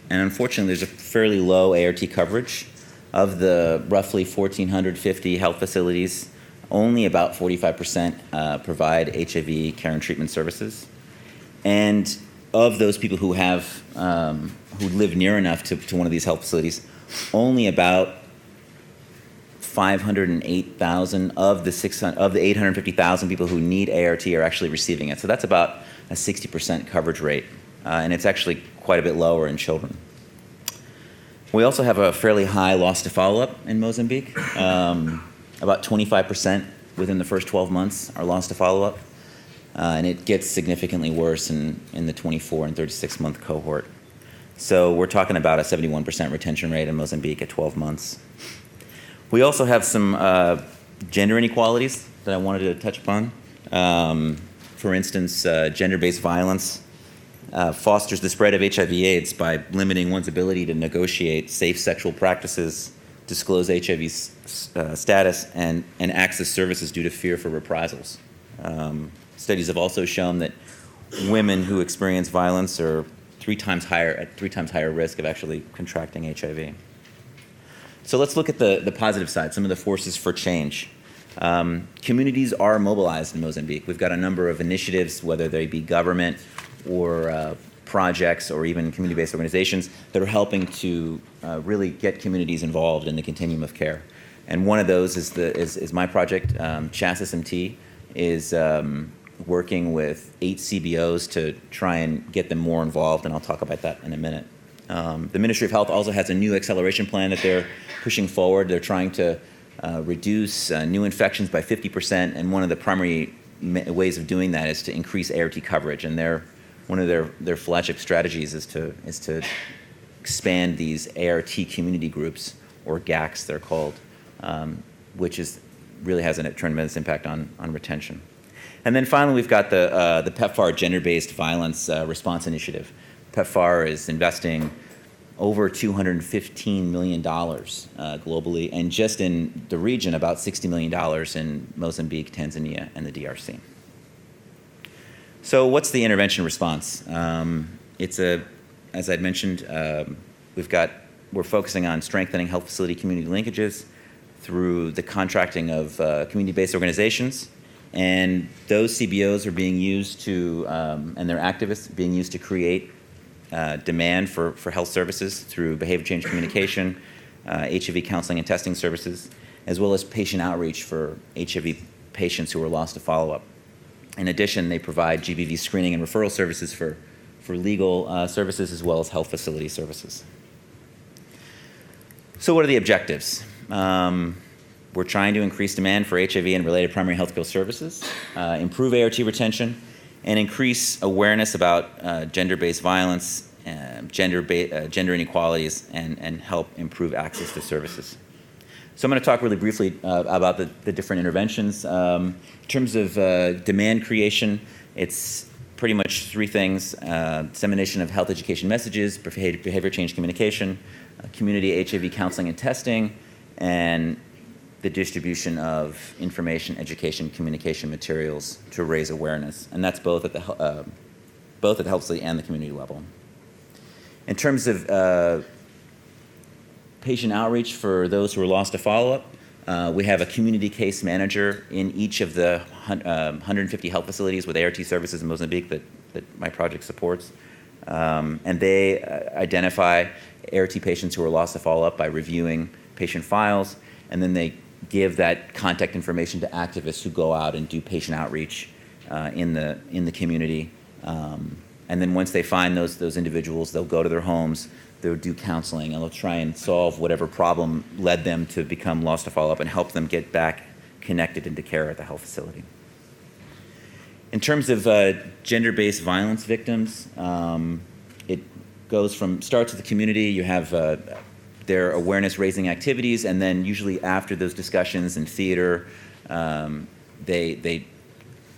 unfortunately, there's a fairly low ART coverage. Of the roughly 1,450 health facilities, only about 45% provide HIV care and treatment services. And of those people who have, who live near enough to one of these health facilities, only about 508,000 of the 850,000 people who need ART are actually receiving it. So that's about a 60% coverage rate, and it's actually quite a bit lower in children. We also have a fairly high loss to follow-up in Mozambique. About 25% within the first 12 months are lost to follow-up, and it gets significantly worse in the 24 and 36-month cohort. So we're talking about a 71% retention rate in Mozambique at 12 months. We also have some gender inequalities that I wanted to touch upon. For instance, gender-based violence fosters the spread of HIV/AIDS by limiting one's ability to negotiate safe sexual practices, disclose HIV status, and access services due to fear for reprisals. Studies have also shown that women who experience violence are at 3 times higher risk of actually contracting HIV. So let's look at the positive side, some of the forces for change. Communities are mobilized in Mozambique. We've got a number of initiatives, whether they be government or projects or even community-based organizations that are helping to really get communities involved in the continuum of care. And one of those is my project. CHASS-SMT is working with 8 CBOs to try and get them more involved, and I'll talk about that in a minute. The Ministry of Health also has a new acceleration plan that they're pushing forward. They're trying to reduce new infections by 50%, and one of the primary ways of doing that is to increase ART coverage. And one of their flagship strategies is to expand these ART community groups, or GACs they're called, which really has a tremendous impact on retention. And then finally, we've got the PEPFAR Gender-Based Violence Response Initiative. PEPFAR is investing over $215 million globally, and just in the region, about $60 million in Mozambique, Tanzania, and the DRC. So what's the intervention response? As I'd mentioned, we're focusing on strengthening health facility community linkages through the contracting of community-based organizations, and those CBOs are being used to, and their activists being used to create demand for health services through behavior change communication, HIV counseling and testing services, as well as patient outreach for HIV patients who are lost to follow-up. In addition, they provide GBV screening and referral services for legal services, as well as health facility services. So what are the objectives? We're trying to increase demand for HIV and related primary health care services, improve ART retention, and increase awareness about gender-based violence, gender inequalities, and help improve access to services. So I'm going to talk really briefly about the different interventions. In terms of demand creation, it's pretty much 3 things: dissemination of health education messages, behavior change communication, community HIV counseling and testing, and the distribution of information, education, communication materials to raise awareness, and that's both at the health facility and the community level. In terms of patient outreach for those who are lost to follow-up, we have a community case manager in each of the 150 health facilities with ART services in Mozambique that my project supports, and they identify ART patients who are lost to follow-up by reviewing patient files, and then they give that contact information to activists who go out and do patient outreach in the community. And then once they find those individuals, they'll go to their homes, they'll do counseling, and they'll try and solve whatever problem led them to become lost to follow-up and help them get back connected into care at the health facility. In terms of gender-based violence victims, it starts with the community. You have their awareness-raising activities, and then usually after those discussions in theater, they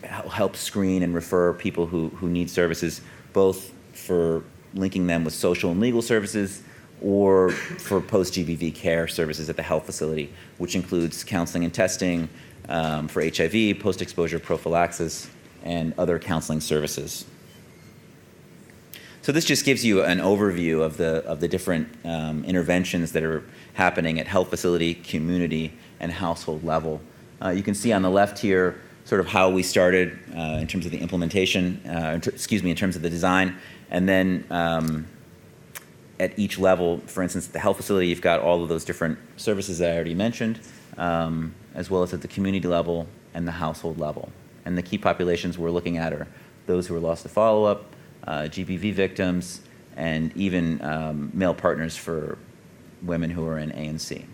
help screen and refer people who need services, both for linking them with social and legal services or for post-GBV care services at the health facility, which includes counseling and testing for HIV, post-exposure prophylaxis, and other counseling services. So this just gives you an overview of the different interventions that are happening at health facility, community, and household level. You can see on the left here sort of how we started in terms of the implementation, in terms of the design, and then at each level, for instance, at the health facility, you've got all of those different services that I already mentioned, as well as at the community level and the household level. And the key populations we're looking at are those who are lost to follow-up, GBV victims, and even male partners for women who are in ANC.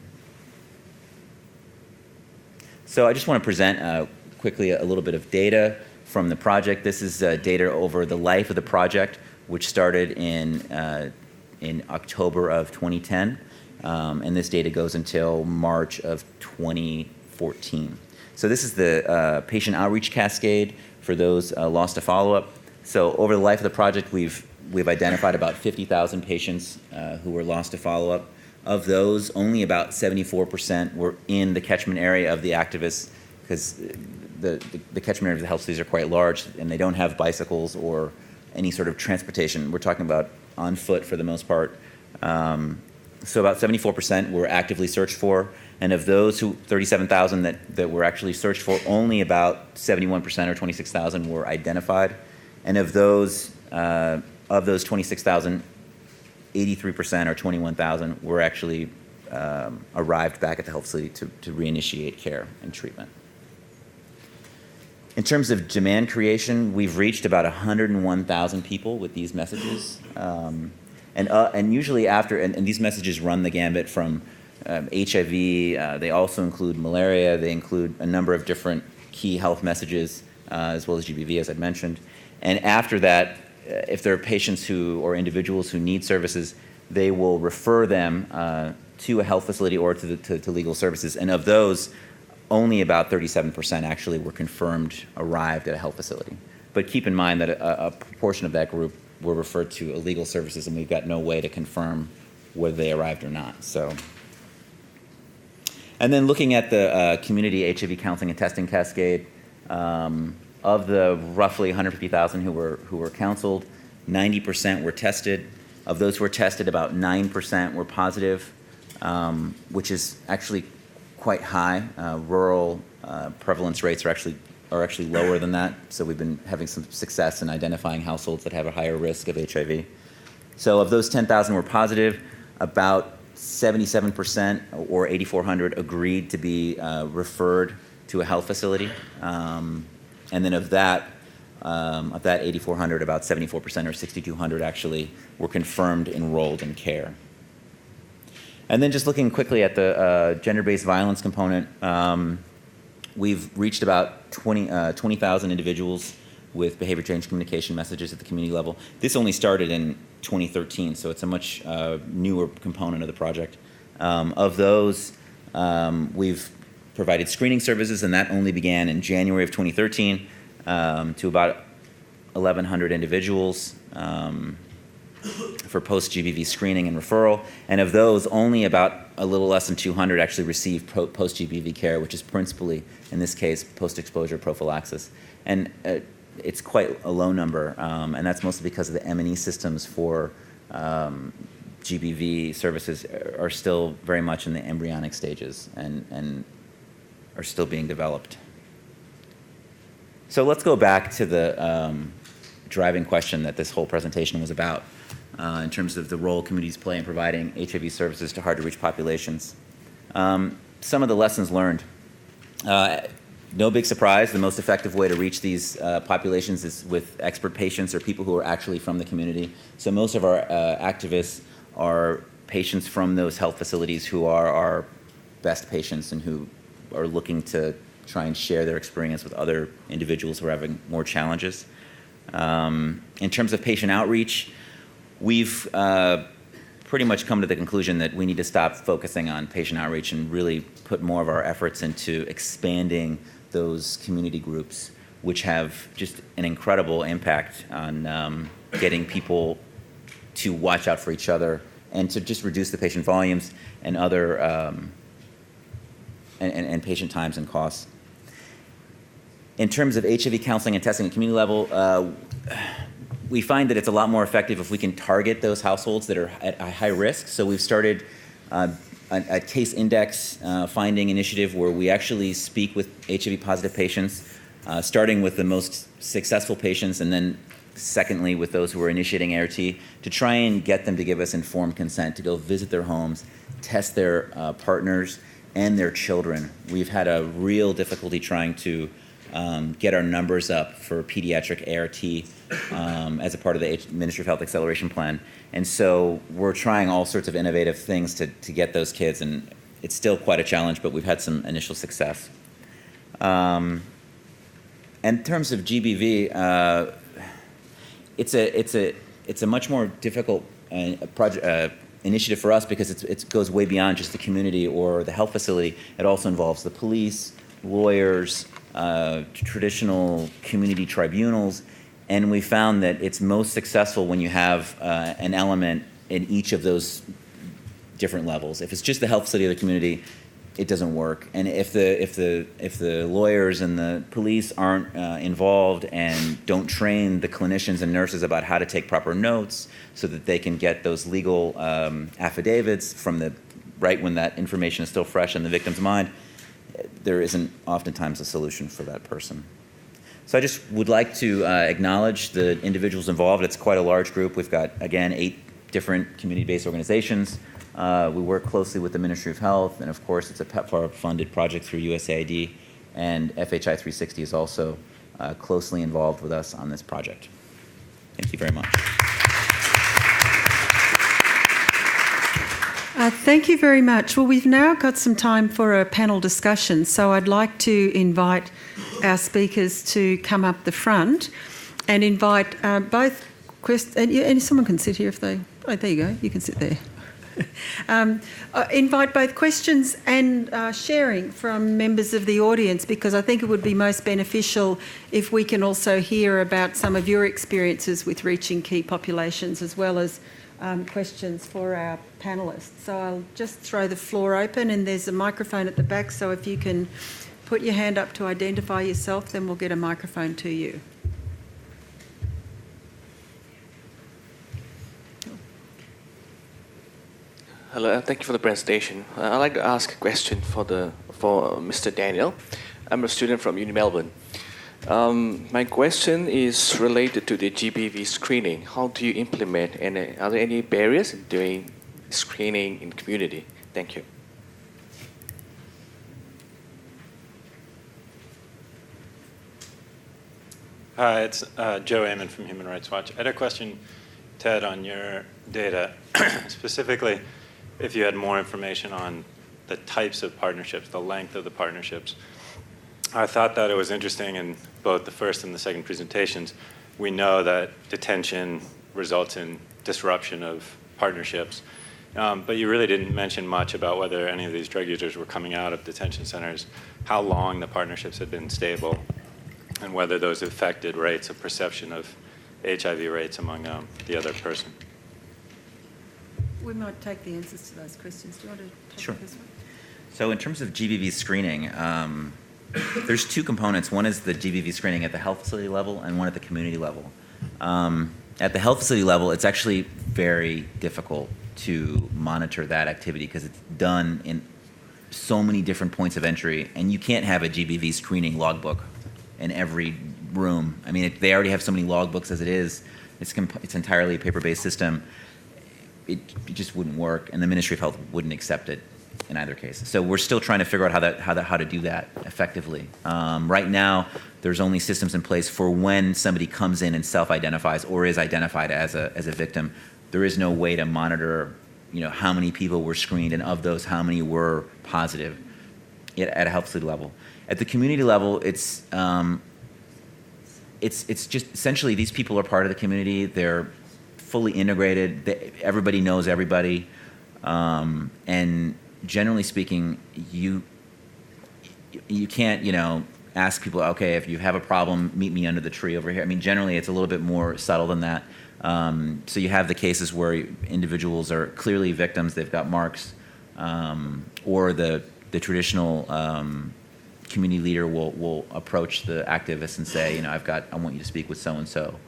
So I just want to present quickly a little bit of data from the project. This is data over the life of the project, which started in October of 2010, and this data goes until March of 2014. So this is the patient outreach cascade for those lost to follow-up. So over the life of the project, we've identified about 50,000 patients who were lost to follow-up. Of those, only about 74% were in the catchment area of the activists, because the catchment area of the health cities are quite large, and they don't have bicycles or any sort of transportation. We're talking about on foot for the most part. So about 74% were actively searched for, and of those 37,000 that were actually searched for, only about 71% or 26,000 were identified. And of those 26,000, 83% or 21,000 were actually arrived back at the health facility to reinitiate care and treatment. In terms of demand creation, we've reached about 101,000 people with these messages. And usually after, and these messages run the gambit from HIV, they also include malaria, they include a number of different key health messages, as well as GBV, as I mentioned. And after that, if there are patients or individuals who need services, they will refer them to a health facility or to legal services. And of those, only about 37% actually were confirmed arrived at a health facility. But keep in mind that a proportion of that group were referred to legal services, and we've got no way to confirm whether they arrived or not. So, and then looking at the community HIV counseling and testing cascade, of the roughly 150,000 who were counseled, 90% were tested. Of those who were tested, about 9% were positive, which is actually quite high. Rural prevalence rates are actually lower than that. So we've been having some success in identifying households that have a higher risk of HIV. So of those 10,000 were positive, about 77% or 8,400 agreed to be referred to a health facility. And then of that 8,400, about 74% or 6,200 actually were confirmed enrolled in care. And then just looking quickly at the gender-based violence component, we've reached about 20,000 individuals with behavior change communication messages at the community level. This only started in 2013, so it's a much newer component of the project. Of those, we've provided screening services, and that only began in January of 2013 to about 1,100 individuals for post-GBV screening and referral. And of those, only about a little less than 200 actually received post-GBV care, which is principally, in this case, post-exposure prophylaxis. And it's quite a low number, and that's mostly because of the M&E systems for GBV services are still very much in the embryonic stages and are still being developed. So let's go back to the driving question that this whole presentation was about. in terms of the role communities play in providing HIV services to hard-to-reach populations. Some of the lessons learned. No big surprise, the most effective way to reach these populations is with expert patients or people who are actually from the community. So most of our activists are patients from those health facilities who are our best patients and who are looking to try and share their experience with other individuals who are having more challenges. In terms of patient outreach, we've pretty much come to the conclusion that we need to stop focusing on patient outreach and really put more of our efforts into expanding those community groups, which have just an incredible impact on getting people to watch out for each other and to just reduce the patient volumes and other and patient times and costs. In terms of HIV counseling and testing at community level, we find that it's a lot more effective if we can target those households that are at a high risk. So we've started a case index finding initiative where we actually speak with HIV-positive patients, starting with the most successful patients and then secondly with those who are initiating ART, to try and get them to give us informed consent to go visit their homes, test their partners and their children. We've had a real difficulty trying to get our numbers up for pediatric ART as a part of the Ministry of Health Acceleration Plan. And so we're trying all sorts of innovative things to get those kids, and it's still quite a challenge, but we've had some initial success. In terms of GBV, it's a much more difficult initiative for us because it goes way beyond just the community or the health facility. It also involves the police, lawyers, traditional community tribunals, and we found that it's most successful when you have an element in each of those different levels. If it's just the health facility or the community, it doesn't work. And if the lawyers and the police aren't involved and don't train the clinicians and nurses about how to take proper notes so that they can get those legal affidavits from right when that information is still fresh in the victim's mind, there isn't oftentimes a solution for that person. So I just would like to acknowledge the individuals involved. It's quite a large group. We've got, again, 8 different community-based organizations. We work closely with the Ministry of Health, and of course it's a PEPFAR-funded project through USAID, and FHI 360 is also closely involved with us on this project. Thank you very much. Thank you very much. Well, we've now got some time for a panel discussion, so I'd like to invite our speakers to come up the front and invite both and someone can sit here if they... Oh, there you go. You can sit there. Invite both questions and sharing from members of the audience, because I think it would be most beneficial if we can also hear about some of your experiences with reaching key populations, as well as questions for our panellists. So I'll just throw the floor open, and there's a microphone at the back, so if you can put your hand up to identify yourself, then we'll get a microphone to you. Hello, thank you for the presentation. I'd like to ask a question for Mr. Daniel. I'm a student from Melbourne. My question is related to the GBV screening. How do you implement, and are there any barriers in doing screening in community? Thank you. Hi, it's Joe Amon from Human Rights Watch. I had a question, Ted, on your data, specifically if you had more information on the types of partnerships, the length of the partnerships. I thought that it was interesting in both the first and the second presentations. We know that detention results in disruption of partnerships, but you really didn't mention much about whether any of these drug users were coming out of detention centers, how long the partnerships had been stable, and whether those affected rates of perception of HIV rates among the other person. We might take the answers to those questions. Do you want to take this one? So in terms of GBV screening, there's 2 components. One is the GBV screening at the health facility level and one at the community level. At the health facility level, it's actually very difficult to monitor that activity because it's done in so many different points of entry, and you can't have a GBV screening logbook in every room. I mean, they already have so many logbooks as it is. it's entirely a paper-based system, it just wouldn't work, and the Ministry of Health wouldn't accept it in either case. So we're still trying to figure out how to do that effectively. Right now, there's only systems in place for when somebody comes in and self-identifies or is identified as a victim. There is no way to monitor, how many people were screened, and of those, how many were positive at a health facility level. At the community level, it's just essentially these people are part of the community. They're fully integrated. Everybody knows everybody, and generally speaking, you can't ask people, okay, if you have a problem, meet me under the tree over here. I mean, generally, it's a little bit more subtle than that. So you have the cases where individuals are clearly victims; they've got marks, or the traditional community leader will approach the activist and say, I want you to speak with so and so,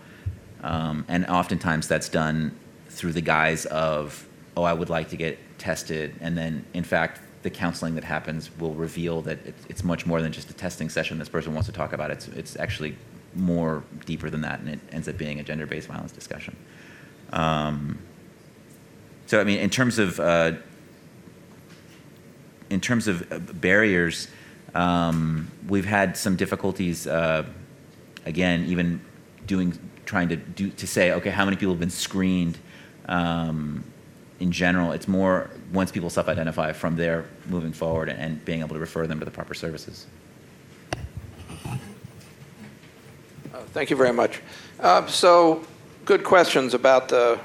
and oftentimes that's done through the guise of, oh, I would like to get tested, and then in fact the counseling that happens will reveal that it's much more than just a testing session this person wants to talk about. It's actually more deeper than that, and it ends up being a gender-based violence discussion. So I mean, in terms of barriers, we've had some difficulties. Again, even trying to say, okay, how many people have been screened? In general, it's more once people self-identify from there moving forward and being able to refer them to the proper services. Thank you very much. So, good questions about the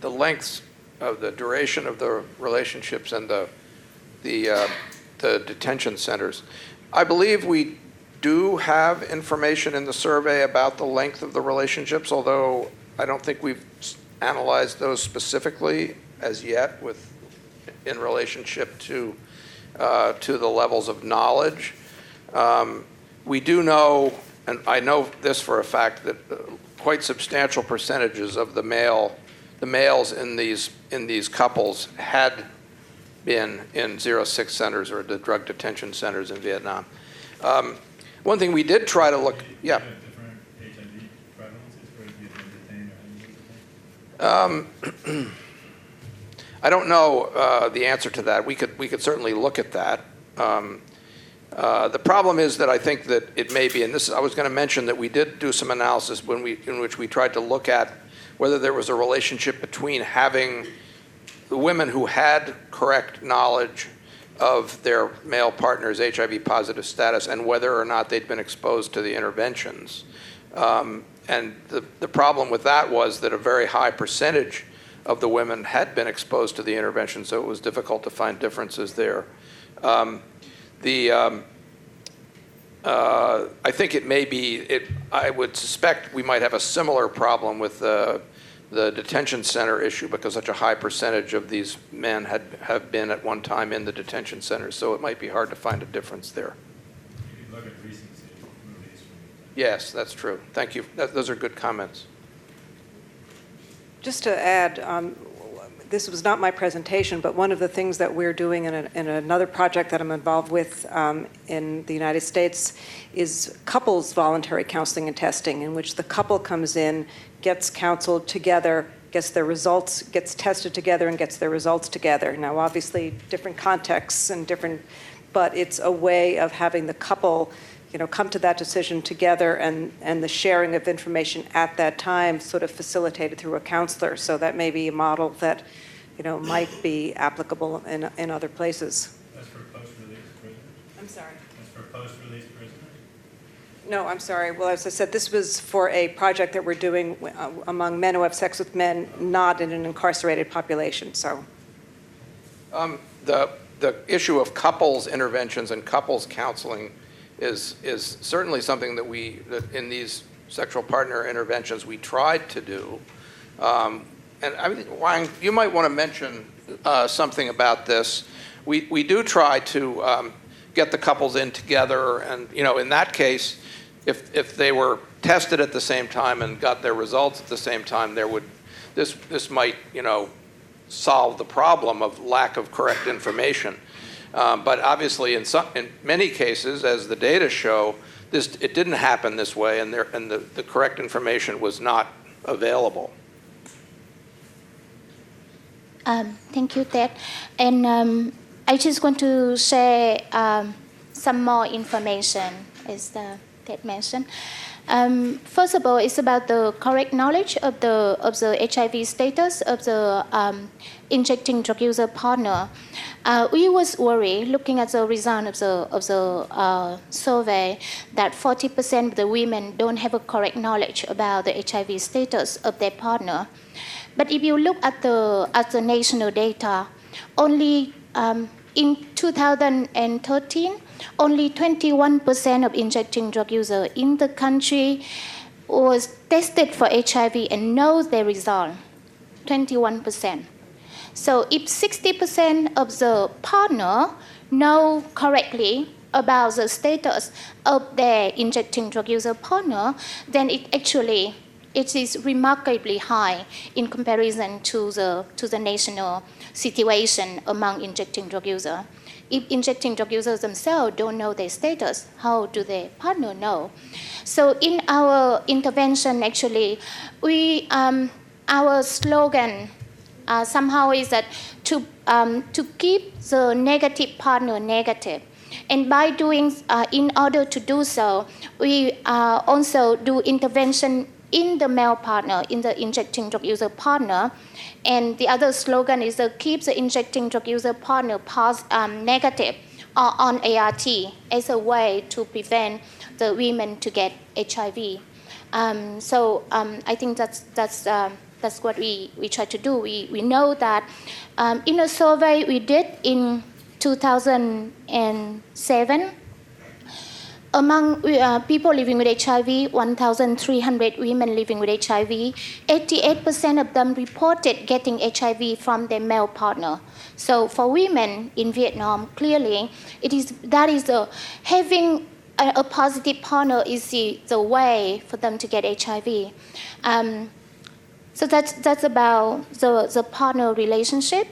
lengths of the duration of the relationships and the detention centers. I believe we do have information in the survey about the length of the relationships, although I don't think we've analyzed those specifically as yet in relationship to the levels of knowledge. We do know, and I know this for a fact, that quite substantial percentages of the males in these couples had been in 06 centers or the drug detention centers in Vietnam. One thing we did try to look, yeah. Different HIV prevalences where you've been detained or anything? I don't know the answer to that. We could certainly look at that. The problem is that I think that it may be, and I was going to mention that we did do some analysis in which we tried to look at whether there was a relationship between having the women who had correct knowledge of their male partner's HIV positive status and whether or not they'd been exposed to the interventions. And the problem with that was that a very high percentage of the women had been exposed to the intervention, so it was difficult to find differences there. I think it may be, I would suspect we might have a similar problem with the detention center issue because such a high percentage of these men have been at one time in the detention centers, so it might be hard to find a difference there. You can look at recency movies. Yes, that's true. Thank you. Those are good comments. Just to add, this was not my presentation, but one of the things that we're doing in another project that I'm involved with in the United States is couples voluntary counseling and testing, in which the couple comes in, gets counseled together, gets their results, gets tested together, and gets their results together. Now, obviously, different contexts and but it's a way of having the couple come to that decision together, and the sharing of information at that time sort of facilitated through a counselor. So that may be a model that, might be applicable in other places. That's for post-release prisoners? I'm sorry? That's for post-release prisoners? No, I'm sorry. Well, as I said, this was for a project that we're doing among men who have sex with men, not in an incarcerated population, so. The issue of couples interventions and couples counseling is certainly something that in these sexual partner interventions we tried to do. And I mean, Wang, you might want to mention something about this. We do try to get the couples in together, and in that case, if they were tested at the same time and got their results at the same time, this might solve the problem of lack of correct information. But obviously, in many cases, as the data show, it didn't happen this way, and the correct information was not available. Thank you, Ted. And I just want to share some more information, as Ted mentioned. First of all, it's about the correct knowledge of the HIV status of the injecting drug user partner. We was worried, looking at the result of the survey, that 40% of the women don't have a correct knowledge about the HIV status of their partner. But if you look at the national data, only in 2013, only 21% of injecting drug users in the country was tested for HIV and knows their result. 21%. So if 60% of the partner know correctly about the status of their injecting drug user partner, then it is remarkably high in comparison to the national situation among injecting drug users. If injecting drug users themselves don't know their status, how do their partner know? So in our intervention, actually, our slogan somehow is that to keep the negative partner negative. And by doing, in order to do so, we also do intervention in the male partner, in the injecting drug user partner. And the other slogan is to keep the injecting drug user partner negative or on ART as a way to prevent the women to get HIV. I think that's what we try to do. We know that in a survey we did in 2007, among people living with HIV, 1,300 women living with HIV, 88% of them reported getting HIV from their male partner. So for women in Vietnam, clearly, having a positive partner is the way for them to get HIV. So that's about the partner relationship.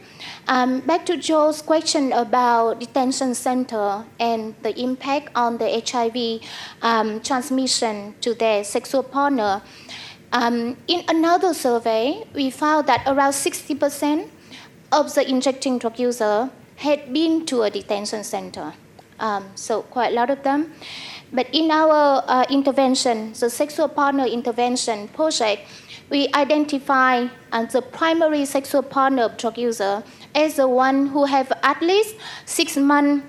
Back to Joe's question about detention center and the impact on the HIV transmission to their sexual partner. In another survey, we found that around 60% of the injecting drug user had been to a detention center. So quite a lot of them. But in our intervention, the sexual partner intervention project, we identify the primary sexual partner of drug user as the one who have at least 6 months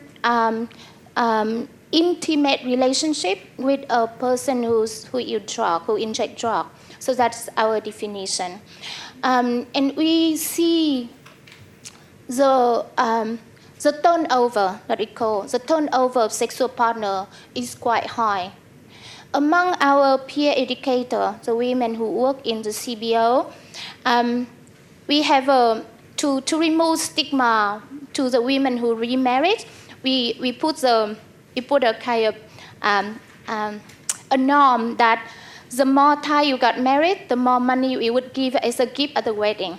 intimate relationship with a person who inject drug. So that's our definition. And we see the turnover, that we call, the turnover of sexual partner is quite high. Among our peer educators, the women who work in the CBO, we have to remove stigma to the women who remarried. We put a kind of a norm that the more time you got married, the more money we would give as a gift at the wedding.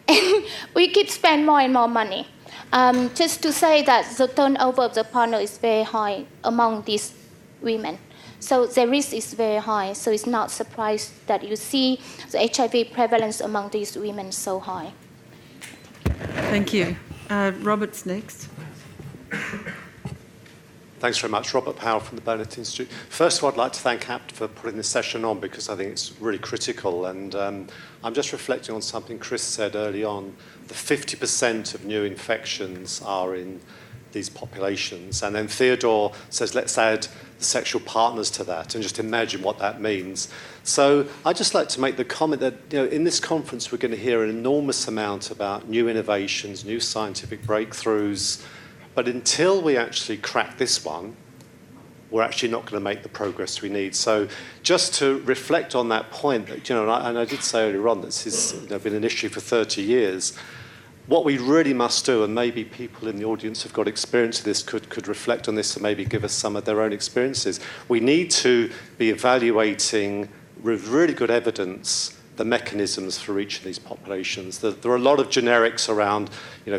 And we keep spending more and more money. Just to say that the turnover of the partner is very high among these women. So the risk is very high. So it's not surprised that you see the HIV prevalence among these women so high. Thank you. Robert's next. Thanks very much. Robert Powell from the Burnett Institute. First of all, I'd like to thank Abt for putting this session on because I think it's really critical. And I'm just reflecting on something Chris said early on. The 50% of new infections are in these populations. And then Theodore says, let's add the sexual partners to that and just imagine what that means. So I'd just like to make the comment that in this conference we're going to hear an enormous amount about new innovations, new scientific breakthroughs, but until we actually crack this one, we're actually not going to make the progress we need. So just to reflect on that point, that, and I did say earlier on that this has been an issue for 30 years, what we really must do, and maybe people in the audience who've got experience of this could reflect on this and maybe give us some of their own experiences. We need to be evaluating with really good evidence the mechanisms for each of these populations. There are a lot of generics around,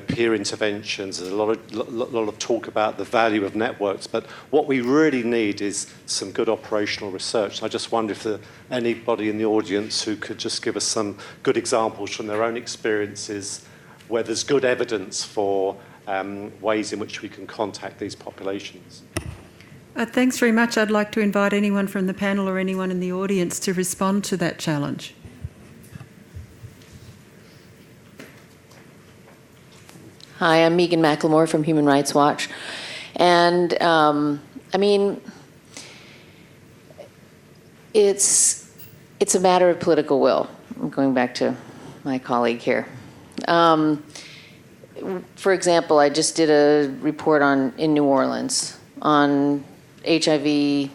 peer interventions. There's a lot of talk about the value of networks, but what we really need is some good operational research. I just wonder if anybody in the audience who could just give us some good examples from their own experiences where there's good evidence for ways in which we can contact these populations. Thanks very much. I'd like to invite anyone from the panel or anyone in the audience to respond to that challenge. Hi, I'm Megan McLemore from Human Rights Watch. And, it's a matter of political will. I'm going back to my colleague here. For example, I just did a report in New Orleans on HIV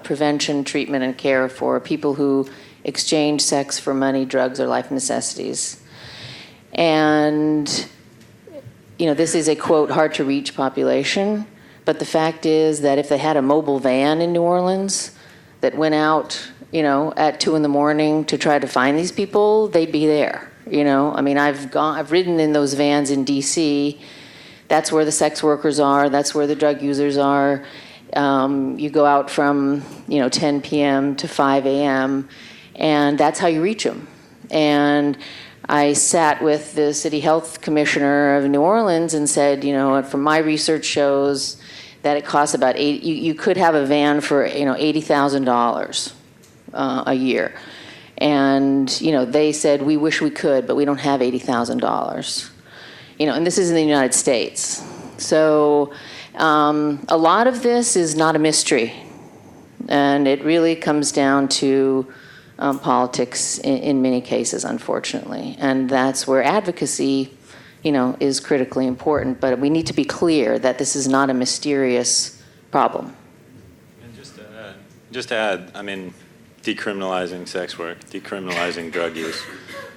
prevention, treatment, and care for people who exchange sex for money, drugs, or life necessities. And this is a, quote, hard-to-reach population, but the fact is that if they had a mobile van in New Orleans that went out, at 2 a.m. to try to find these people, they'd be there, I've ridden in those vans in D.C. That's where the sex workers are. That's where the drug users are. You go out from, 10 p.m. to 5 a.m., and that's how you reach them. And I sat with the city health commissioner of New Orleans and said, from my research shows that it costs about you could have a van for, $80,000 a year. And, they said, we wish we could, but we don't have $80,000. And this is in the United States. So a lot of this is not a mystery. And it really comes down to politics in many cases, unfortunately. And that's where advocacy, is critically important. But we need to be clear that this is not a mysterious problem. And just to add, decriminalizing sex work, decriminalizing drug use,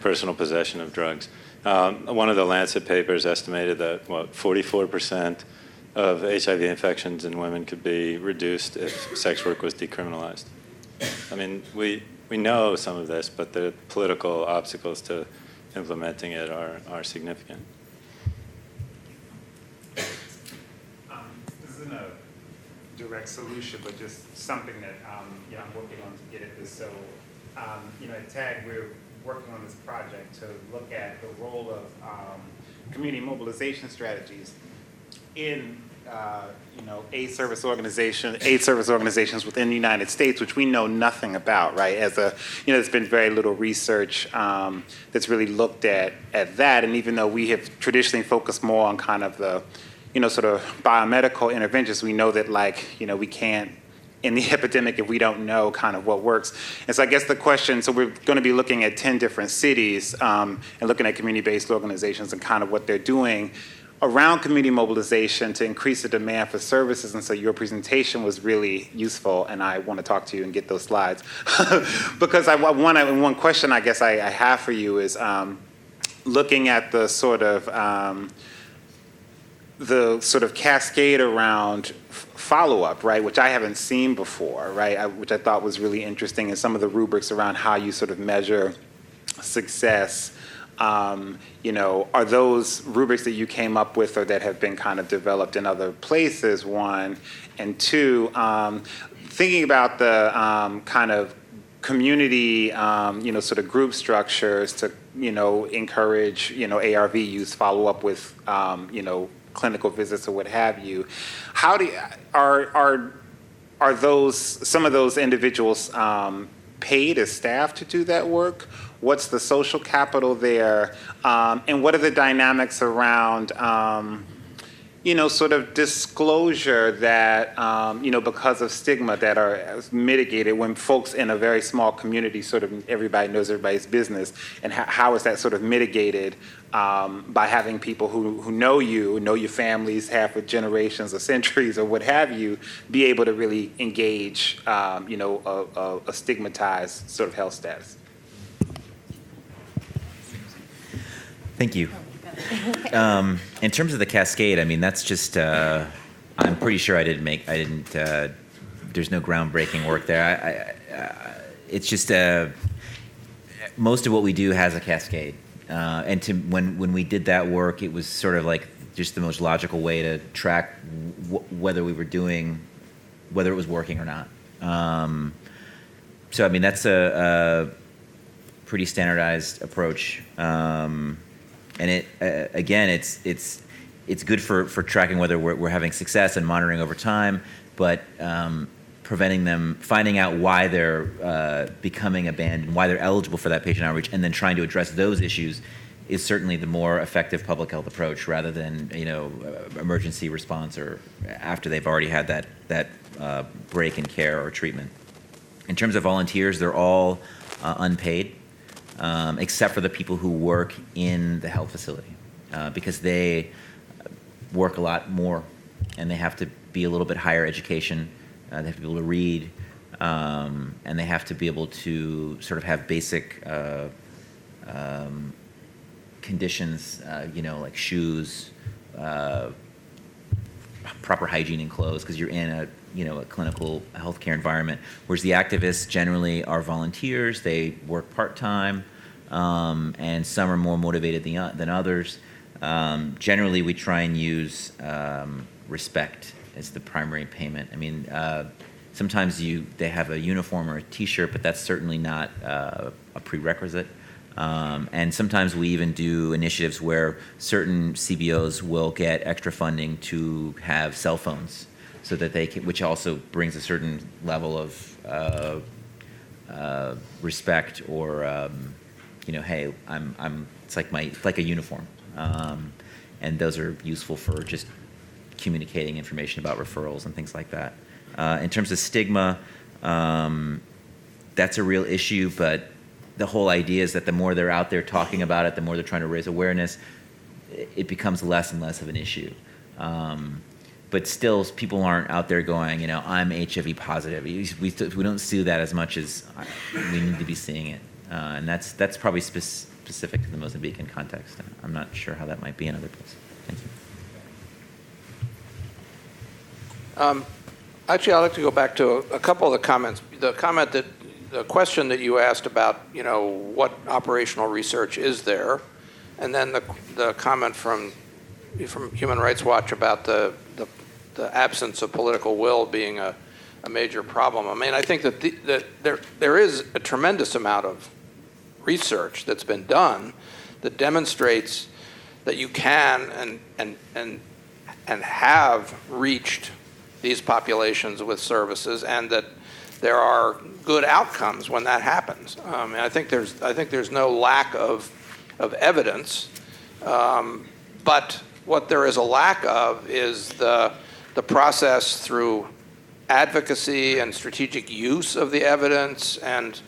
personal possession of drugs. One of the Lancet papers estimated that, 44% of HIV infections in women could be reduced if sex work was decriminalized. We know some of this, but the political obstacles to implementing it are significant. This isn't a direct solution, but just something that I'm working on to get at this. So, at TAG, we're working on this project to look at the role of community mobilization strategies in AIDS service organizations within the United States, which we know nothing about, right? There's been very little research that's really looked at that, and even though we have traditionally focused more on kind of the, sort of biomedical interventions, we know that we can't in the epidemic if we don't know kind of what works. And so I guess the question, so we're going to be looking at 10 different cities and looking at community-based organizations and kind of what they're doing around community mobilization to increase the demand for services. And so your presentation was really useful, and I want to talk to you and get those slides. Because one question I guess I have for you is looking at the sort of cascade around follow-up, right, which I haven't seen before, right, which I thought was really interesting, and some of the rubrics around how you sort of measure success. Are those rubrics that you came up with or that have been kind of developed in other places, one? And two, thinking about the kind of community, sort of group structures to, encourage, ARV use, follow up with, clinical visits or what have you. Are those, some of those individuals paid as staff to do that work? What's the social capital there? And what are the dynamics around, sort of disclosure that, because of stigma that are mitigated when folks in a very small community, sort of everybody knows everybody's business, and how is that sort of mitigated by having people who know you, know your families, have for generations or centuries or what have you, be able to really engage, a stigmatized sort of health status? Thank you. In terms of the cascade, that's just, I'm pretty sure there's no groundbreaking work there. It's just, most of what we do has a cascade. And when we did that work, it was sort of like just the most logical way to track whether we were doing, whether it was working or not. So I mean, that's a pretty standardized approach. And it again, it's good for tracking whether we're having success and monitoring over time, but preventing them, finding out why they're becoming abandoned, why they're eligible for that patient outreach, and then trying to address those issues is certainly the more effective public health approach, rather than emergency response or after they've already had that break in care or treatment. In terms of volunteers, they're all unpaid, except for the people who work in the health facility, because they work a lot more and they have to be a little bit higher education. They have to be able to read, and they have to be able to sort of have basic conditions, like shoes, proper hygiene and clothes, because you're in a clinical healthcare environment. Whereas the activists generally are volunteers. They work part-time, and some are more motivated than others. Generally, we try and use respect as the primary payment. I mean, sometimes they have a uniform or a T-shirt, but that's certainly not a prerequisite. And sometimes we even do initiatives where certain CBOs will get extra funding to have cell phones, so that they can, which also brings a certain level of respect, or hey, it's like a uniform, and those are useful for just communicating information about referrals and things like that. In terms of stigma, that's a real issue, but the whole idea is that the more they're out there talking about it, the more they're trying to raise awareness, it becomes less and less of an issue. But still, people aren't out there going, I'm HIV positive. We don't see that as much as we need to be seeing it. And that's probably specific to the Mozambican context. I'm not sure how that might be in other places. Thank you. Actually, I'd like to go back to a couple of the comments. The question that you asked about, what operational research is there, and then the comment from Human Rights Watch about the absence of political will being a major problem. I mean, I think that there is a tremendous amount of research that's been done that demonstrates that you can and have reached these populations with services, and that there are good outcomes when that happens. And I think there's no lack of evidence, but what there is a lack of is the process through advocacy and strategic use of the evidence, and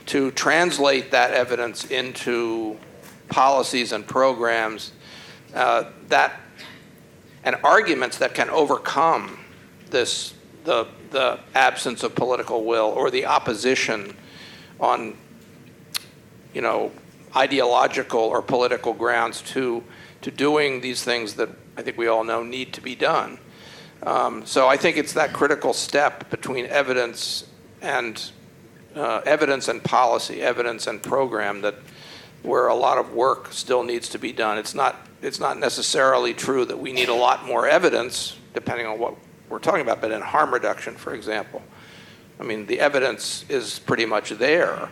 to translate that evidence into policies and programs and arguments that can overcome the absence of political will, or the opposition on ideological or political grounds to doing these things that I think we all know need to be done. So I think it's that critical step between evidence and policy, evidence and program, that where a lot of work still needs to be done. It's not necessarily true that we need a lot more evidence, depending on what we're talking about, but in harm reduction, for example, I mean, the evidence is pretty much there.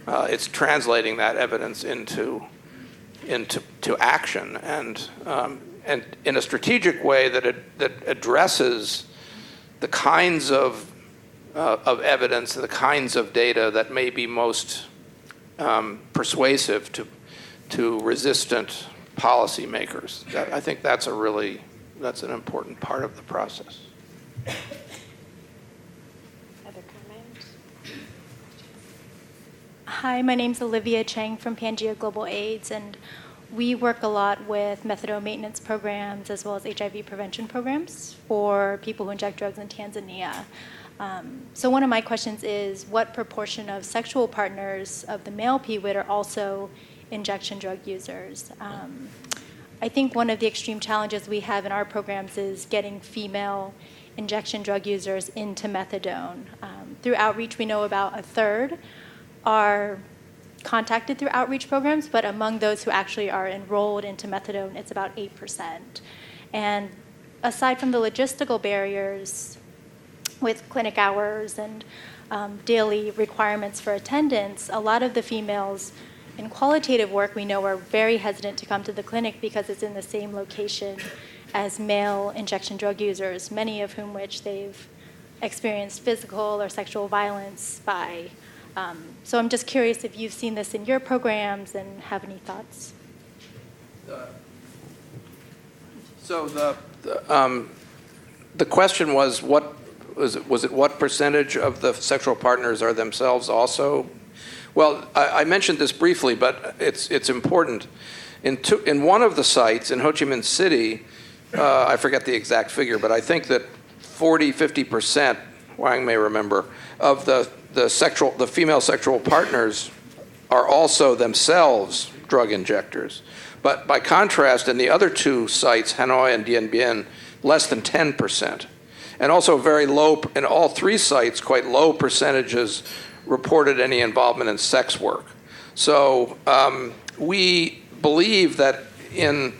It's translating that evidence into action, and in a strategic way that addresses the kinds of evidence, the kinds of data that may be most persuasive to resistant policymakers. I think that's an important part of the process. Other comments? Hi, my name's Olivia Chang from Pangea Global AIDS, and we work a lot with methadone maintenance programs as well as HIV prevention programs for people who inject drugs in Tanzania. So one of my questions is, what proportion of sexual partners of the male PWIT are also injection drug users? I think one of the extreme challenges we have in our programs is getting female injection drug users into methadone. Through outreach, we know about a third are contacted through outreach programs, but among those who actually are enrolled into methadone, it's about 8%. And aside from the logistical barriers with clinic hours and daily requirements for attendance, a lot of the females in qualitative work we know are very hesitant to come to the clinic because it's in the same location as male injection drug users, many of whom which they've experienced physical or sexual violence by. So I'm just curious if you've seen this in your programs and have any thoughts. So the question was, was it what percentage of the sexual partners are themselves also? Well, I mentioned this briefly, but it's important. In one of the sites in Ho Chi Minh City, I forget the exact figure, but I think that 50%, Wang may remember, of the female sexual partners are also themselves drug injectors. But by contrast, in the other two sites, Hanoi and Dien Bien, less than 10%. And also very low, in all three sites, quite low percentages reported any involvement in sex work. So we believe that in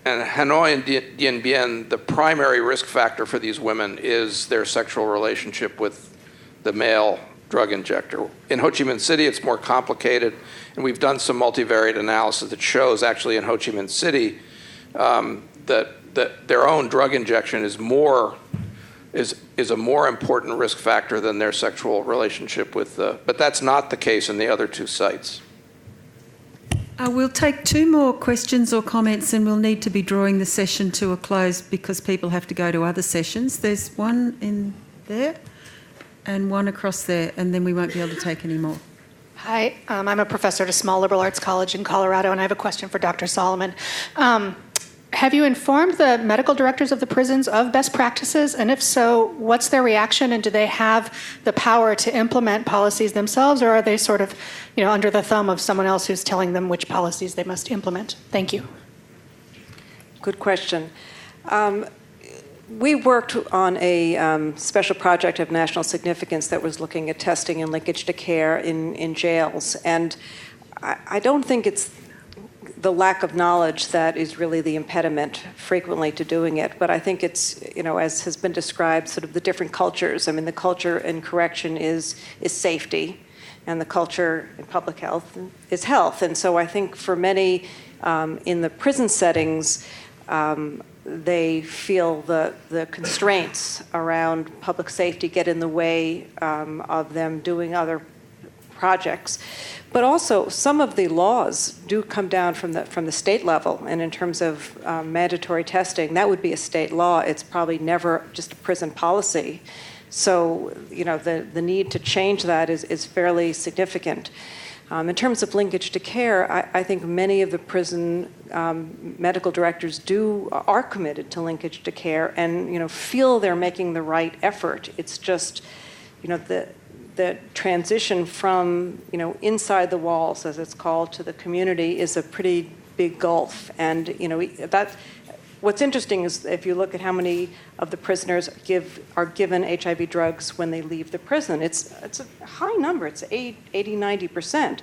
Hanoi and Dien Bien, the primary risk factor for these women is their sexual relationship with the male drug injector. In Ho Chi Minh City, it's more complicated, and we've done some multivariate analysis that shows actually in Ho Chi Minh City that their own drug injection is a more important risk factor than their sexual relationship with but that's not the case in the other two sites. We'll take two more questions or comments, and we'll need to be drawing the session to a close because people have to go to other sessions. There's one in there and one across there, and then we won't be able to take any more. Hi, I'm a professor at a small liberal arts college in Colorado, and I have a question for Dr. Solomon. Have you informed the medical directors of the prisons of best practices? And if so, what's their reaction? And do they have the power to implement policies themselves, or are they sort of, under the thumb of someone else who's telling them which policies they must implement? Thank you. Good question. We worked on a special project of national significance that was looking at testing and linkage to care in jails. And I don't think it's the lack of knowledge that is really the impediment frequently to doing it. But I think it's, as has been described, sort of the different cultures. I mean, the culture in correction is safety, and the culture in public health is health. And so I think for many in the prison settings, they feel the constraints around public safety get in the way of them doing other projects. But also, some of the laws do come down from the state level, and in terms of mandatory testing, that would be a state law. It's probably never just a prison policy. So, the need to change that is fairly significant. In terms of linkage to care, I think many of the prison medical directors are committed to linkage to care and feel they're making the right effort. It's just the transition from inside the walls, as it's called, to the community is a pretty big gulf. And what's interesting is if you look at how many of the prisoners are given HIV drugs when they leave the prison, it's a high number. It's 80-90%.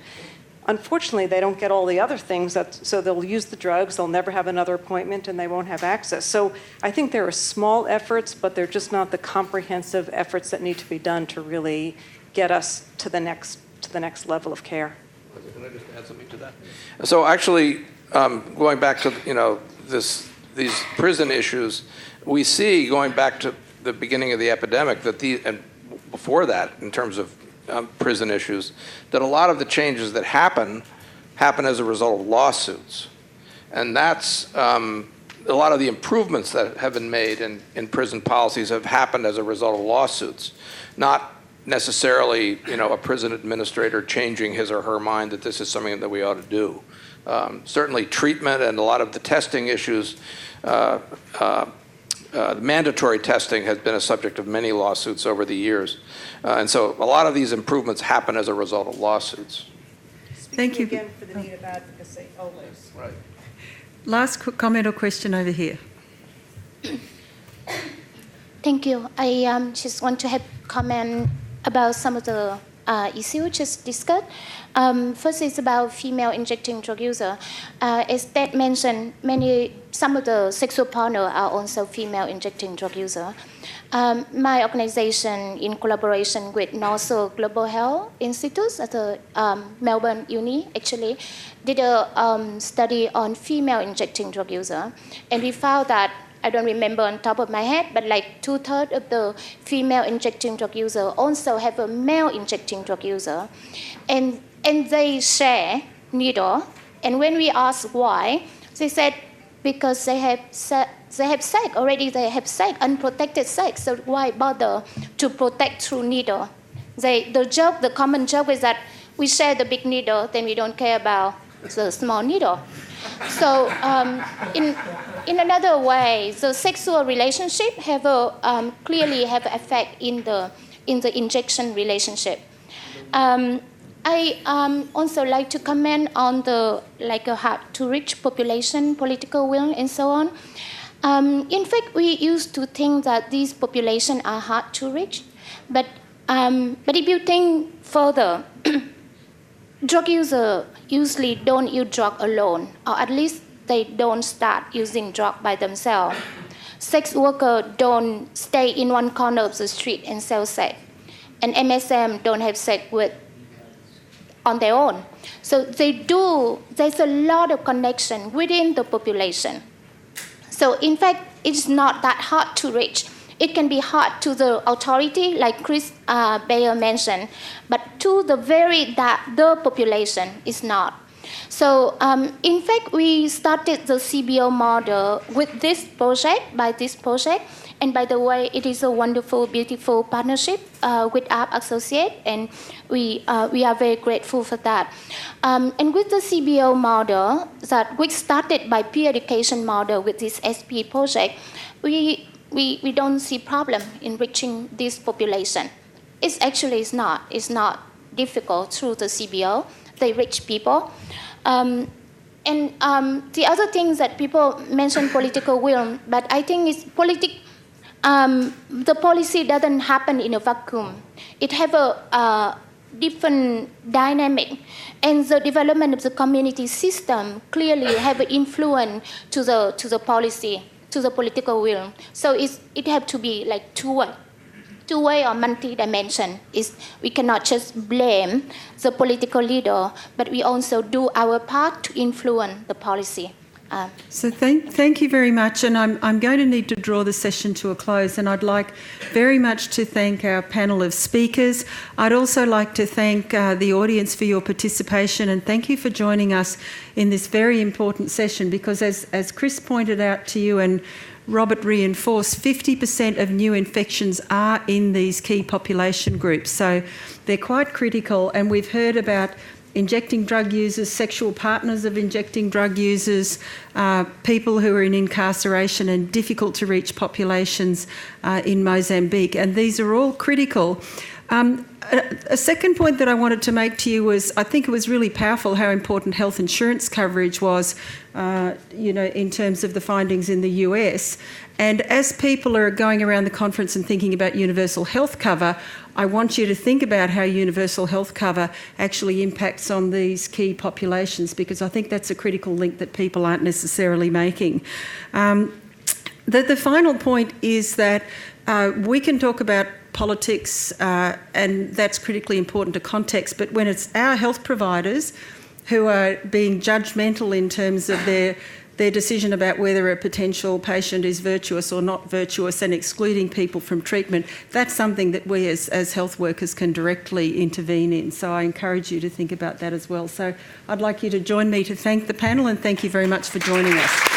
Unfortunately, they don't get all the other things, so they'll use the drugs, they'll never have another appointment, and they won't have access. So I think there are small efforts, but they're just not the comprehensive efforts that need to be done to really get us to the next level of care. Can I just add something to that? So actually, going back to these prison issues, we see going back to the beginning of the epidemic and before that, in terms of prison issues, that a lot of the changes that happen as a result of lawsuits, and that's a lot of the improvements that have been made in prison policies have happened as a result of lawsuits, not necessarily, a prison administrator changing his or her mind that this is something that we ought to do. Certainly treatment and a lot of the testing issues, mandatory testing has been a subject of many lawsuits over the years. And so a lot of these improvements happen as a result of lawsuits. Thank you. Again, for the need of advocacy, always. Right. Last comment or question over here. Thank you. I just want to have comment about some of the issues just discussed. First is about female injecting drug user. As Ted mentioned, some of the sexual partners are also female injecting drug user. My organization, in collaboration with NORSO Global Health Institute at the Melbourne Uni, actually did a study on female injecting drug user, and we found that, I don't remember on top of my head, but like 2/3 of the female injecting drug user also have a male injecting drug user, and they share needle. And when we asked why, they said because they have sex already. They have sex, unprotected sex. So why bother to protect through needle? The common joke is that we share the big needle, then we don't care about the small needle. So in another way, the sexual relationship clearly have effect in the injection relationship. I also like to comment on the a hard to reach population, political will, and so on. In fact, we used to think that these populations are hard to reach, but if you think further, drug users usually don't use drug alone, or at least they don't start using drug by themselves. Sex workers don't stay in one corner of the street and sell sex, and MSM don't have sex on their own. So there's a lot of connection within the population. So in fact, it's not that hard to reach. It can be hard to the authority, like Chris Beyrer mentioned, but to the population is not. So in fact, we started the CBO model with this project, and by the way, it is a wonderful, beautiful partnership with Abt Associates, and we are very grateful for that. And with the CBO model that we started by peer education model with this SP project, we don't see problem in reaching this population. It's not difficult through the CBO. They reach people. And the other things that people mention political will, but I think it's the policy doesn't happen in a vacuum. It have a different dynamic, and the development of the community system clearly have an influence to the policy, to the political will. So it have to be like two-way or multi-dimension. We cannot just blame the political leader, but we also do our part to influence the policy. So thank you very much, and I'm going to need to draw the session to a close, and I'd like very much to thank our panel of speakers. I'd also like to thank the audience for your participation, and thank you for joining us in this very important session, because as Chris pointed out to you and Robert reinforced, 50% of new infections are in these key population groups, so they're quite critical, and we've heard about injecting drug users, sexual partners of injecting drug users, people who are in incarceration and difficult to reach populations in Mozambique, and these are all critical. A second point that I wanted to make to you was, I think it was really powerful how important health insurance coverage was, in terms of the findings in the US. And as people are going around the conference and thinking about universal health cover, I want you to think about how universal health cover actually impacts on these key populations, because I think that's a critical link that people aren't necessarily making. The final point is that we can talk about politics, and that's critically important to context, but when it's our health providers who are being judgmental in terms of their decision about whether a potential patient is virtuous or not virtuous and excluding people from treatment, that's something that we as health workers can directly intervene in. So I encourage you to think about that as well. So I'd like you to join me to thank the panel, and thank you very much for joining us.